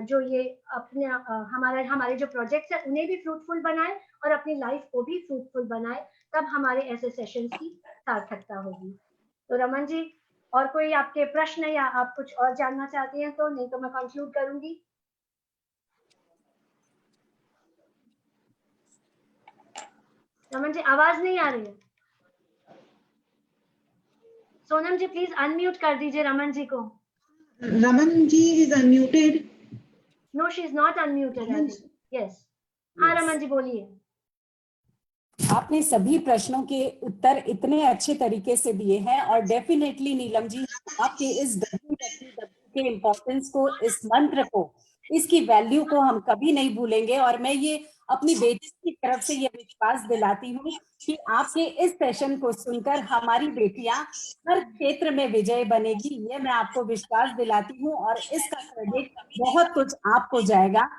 जो ये अपने हमारे जो प्रोजेक्ट्स है उन्हें भी फ्रूटफुल बनाए और अपनी लाइफ को भी फ्रूटफुल बनाए, तब हमारे ऐसे सेशंस की सार्थकता होगी। तो रमन जी, और कोई आपके प्रश्न या आप कुछ और जानना चाहती हैं तो, नहीं तो मैं कंक्लूड करूंगी। रमन जी आवाज नहीं आ रही है। सोनम जी प्लीज अनम्यूट कर दीजिए रमन जी को। Raman ji is unmuted. No she is not unmuted I think. Yes, हाँ रमन जी बोलिए। आपने सभी प्रश्नों के उत्तर इतने अच्छे तरीके से दिए हैं और डेफिनेटली नीलम जी, आपके इस WWW के इम्पोर्टेंस को, इस मंत्र को, इसकी वैल्यू को हम कभी नहीं भूलेंगे। और मैं ये अपनी बेटी की तरफ से ये विश्वास दिलाती हूँ कि आपके इस सेशन को सुनकर हमारी बेटियां हर क्षेत्र में विजय बनेगी, ये मैं आपको विश्वास दिलाती हूँ। और इसका क्रेडिट बहुत कुछ आपको जाएगा,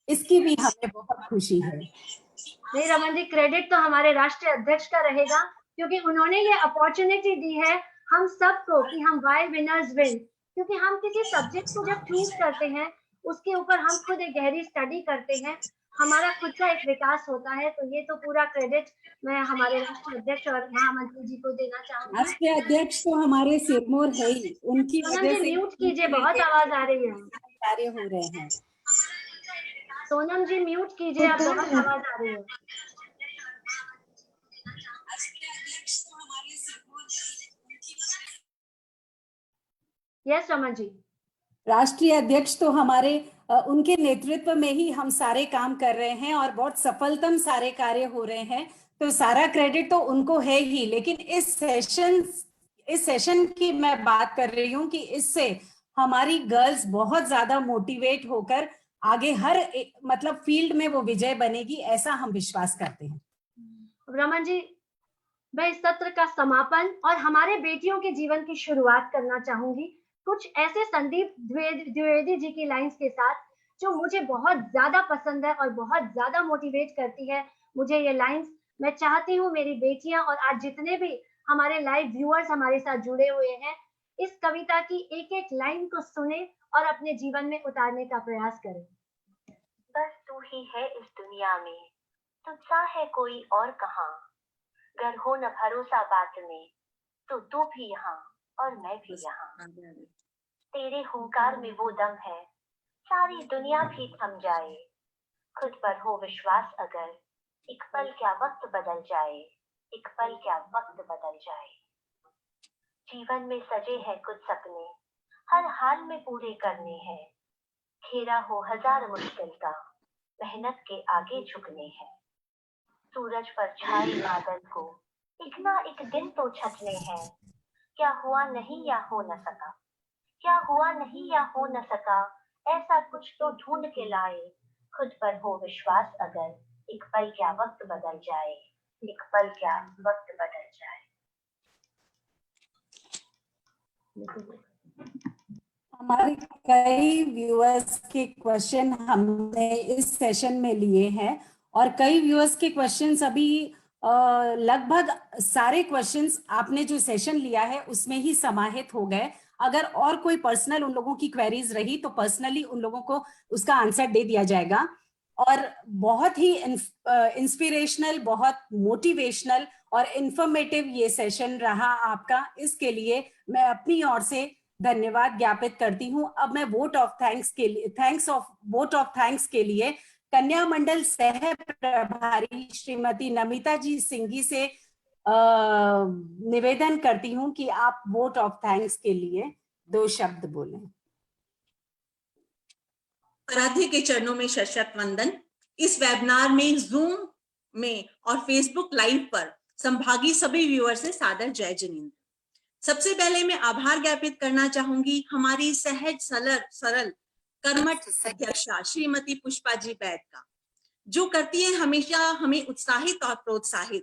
इसकी भी हमें बहुत खुशी है। नहीं रमन जी, क्रेडिट तो हमारे राष्ट्रीय अध्यक्ष का रहेगा, क्योंकि उन्होंने ये अपॉर्चुनिटी दी है हम सबको कि हम वाई विनर्स विन। क्योंकि हम किसी सब्जेक्ट को जब चूज करते हैं, उसके ऊपर हम खुद एक गहरी स्टडी करते हैं, हमारा खुद का एक विकास होता है। तो ये तो पूरा क्रेडिट मैं हमारे राष्ट्रीय अध्यक्ष और महामंत्री जी को देना चाहूंगी। राष्ट्रीय अध्यक्ष तो हमारे सिरमौर है ही, उनकी सोनम वजह जी से म्यूट कीजिए, बहुत आवाज आ रही है। कार्य हो रहे हैं। सोनम जी म्यूट कीजिए, आप बहुत आवाज आ रही है। यस रमन जी। राष्ट्रीय अध्यक्ष तो हमारे उनके नेतृत्व में ही हम सारे काम कर रहे हैं और बहुत सफलतम सारे कार्य हो रहे हैं, तो सारा क्रेडिट तो उनको है ही। लेकिन इस सेशन की मैं बात कर रही हूँ कि इससे हमारी गर्ल्स बहुत ज्यादा मोटिवेट होकर आगे हर मतलब फील्ड में वो विजय बनेगी, ऐसा हम विश्वास करते हैं। रमन जी, मैं इस सत्र का समापन और हमारे बेटियों के जीवन की शुरुआत करना चाहूंगी कुछ ऐसे संदीप द्विवेदी जी की लाइंस के साथ, जो मुझे बहुत ज्यादा पसंद है और बहुत ज्यादा मोटिवेट करती है मुझे ये लाइंस। मैं चाहती हूँ मेरी बेटियां और आज जितने भी हमारे लाइव व्यूअर्स हमारे साथ जुड़े हुए हैं, इस कविता की एक एक लाइन को सुने और अपने जीवन में उतारने का प्रयास करें। बस तू ही है इस दुनिया में, तुझसा है कोई और कहाँ। गर हो न भरोसा बात में, तो तू भी यहाँ और मैं भी यहाँ। तेरे हुंकार में वो दम है, सारी दुनिया भी थम जाए। खुद पर हो विश्वास अगर, एक पल क्या वक्त बदल जाए, एक पल क्या वक्त बदल जाए। जीवन में सजे हैं कुछ सपने, हर हाल में पूरे करने हैं। घेरा हो हजार मुश्किल का, मेहनत के आगे झुकने हैं। सूरज पर छाए बादल को एक ना एक दिन तो छटने हैं। क्या हुआ नहीं या हो न सका, क्या हुआ नहीं या हो न सका, ऐसा कुछ तो ढूंढ के लाए। खुद पर हो विश्वास अगर, एक पल क्या वक्त बदल जाए, एक पल क्या वक्त बदल जाए। हमारे कई व्यूअर्स के क्वेश्चन हमने इस सेशन में लिए हैं और कई व्यूअर्स के क्वेश्चंस अभी लगभग सारे क्वेश्चंस आपने जो सेशन लिया है उसमें ही समाहित हो गए। अगर और कोई पर्सनल उन लोगों की क्वेरीज रही तो पर्सनली उन लोगों को उसका आंसर दे दिया जाएगा। और बहुत ही इंस्पिरेशनल, बहुत मोटिवेशनल और इंफॉर्मेटिव ये सेशन रहा आपका। इसके लिए मैं अपनी ओर से धन्यवाद ज्ञापित करती हूँ। अब मैं वोट ऑफ थैंक्स के लिए कन्या मंडल सह प्रभारी श्रीमती नमिता जी सिंघी से निवेदन करती हूँ कि आप वोट ऑफ थैंक्स के लिए 2 शब्द बोलें। आराध्य के चरणों में शत वंदन। इस वेबिनार में जूम में और फेसबुक लाइव पर संभागी सभी व्यूअर से सादर जय जिनेंद्र। सबसे पहले मैं आभार ज्ञापित करना चाहूंगी हमारी सहज सरल कर्मठ अध्यक्षा श्रीमती पुष्पा जी बैद का, जो करती है हमेशा हमें उत्साहित और प्रोत्साहित,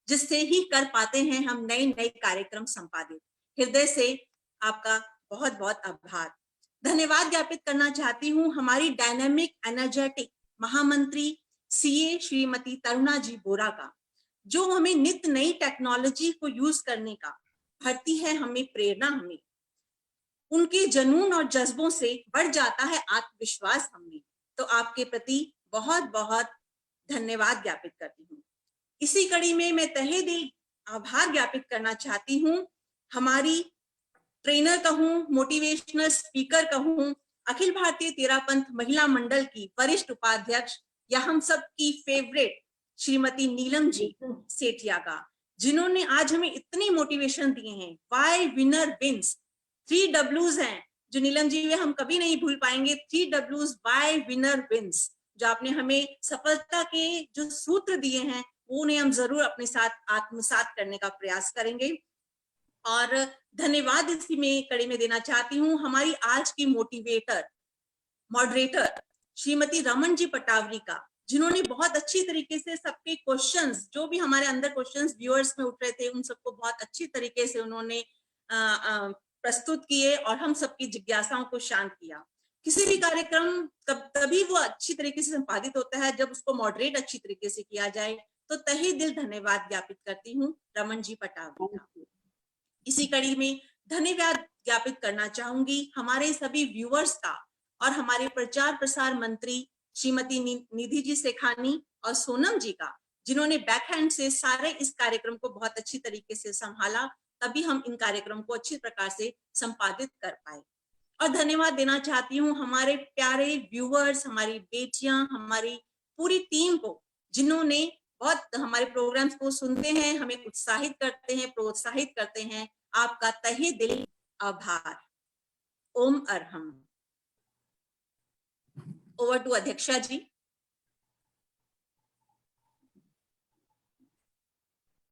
जिससे ही कर पाते हैं हम नए नए कार्यक्रम संपादित। हृदय से आपका बहुत बहुत आभार। धन्यवाद ज्ञापित करना चाहती हूँ हमारी डायनेमिक एनर्जेटिक महामंत्री सीए श्रीमती तरुणा जी बोरा का, जो हमें नित्य नई टेक्नोलॉजी को यूज करने का भरती है हमें प्रेरणा, हमें उनके जुनून और जज्बों से बढ़ जाता है आत्मविश्वास हमें। तो आपके प्रति बहुत बहुत धन्यवाद ज्ञापित करती हूँ। इसी कड़ी में मैं तहे दिल आभार ज्ञापित करना चाहती हूँ हमारी ट्रेनर कहूँ, मोटिवेशनल स्पीकर कहूँ, अखिल भारतीय तेरापंथ महिला मंडल की वरिष्ठ उपाध्यक्ष या हम सब की फेवरेट श्रीमती नीलम जी सेठिया का, जिन्होंने आज हमें इतनी मोटिवेशन दिए हैं। वाई विनर विंस, 3 W's हैं जो नीलम जी वे हम कभी नहीं भूल पाएंगे। 3 W's, वाई विनर विंस, जो आपने हमें सफलता के जो सूत्र दिए हैं उन्हें हम जरूर अपने साथ आत्मसात करने का प्रयास करेंगे। और धन्यवाद इसी में कड़ी में देना चाहती हूँ हमारी आज की मॉडरेटर श्रीमती रमन जी पटावरी का, जिन्होंने बहुत अच्छी तरीके से सबके क्वेश्चंस, जो भी हमारे अंदर क्वेश्चंस व्यूअर्स में उठ रहे थे, उन सबको बहुत अच्छी तरीके से उन्होंने प्रस्तुत किए और हम सबकी जिज्ञासाओं को शांत किया। किसी भी कार्यक्रम तभी वो अच्छी तरीके से संपादित होता है जब उसको मॉडरेट अच्छी तरीके से किया जाए। तो तहे दिल धन्यवाद ज्ञापित करती हूँ रमन जी पटावरी का। इसी कड़ी में धन्यवाद ज्ञापित करना चाहूंगी हमारे सभी व्यूअर्स का और हमारे प्रचार प्रसार मंत्री श्रीमती निधि जी सेखानी और सोनम जी का, जिन्होंने बैकहैंड से सारे इस कार्यक्रम को बहुत अच्छी तरीके से संभाला, तभी हम इन कार्यक्रम को अच्छी प्रकार से संपादित कर पाए। और धन्यवाद देना चाहती हूँ हमारे प्यारे व्यूअर्स, हमारी बेटियां, हमारी पूरी टीम को, जिन्होंने बहुत हमारे प्रोग्राम्स को सुनते हैं, हमें उत्साहित करते हैं, प्रोत्साहित करते हैं। आपका तहे दिल आभार। ओम अरहम। ओवर टू अध्यक्षा जी।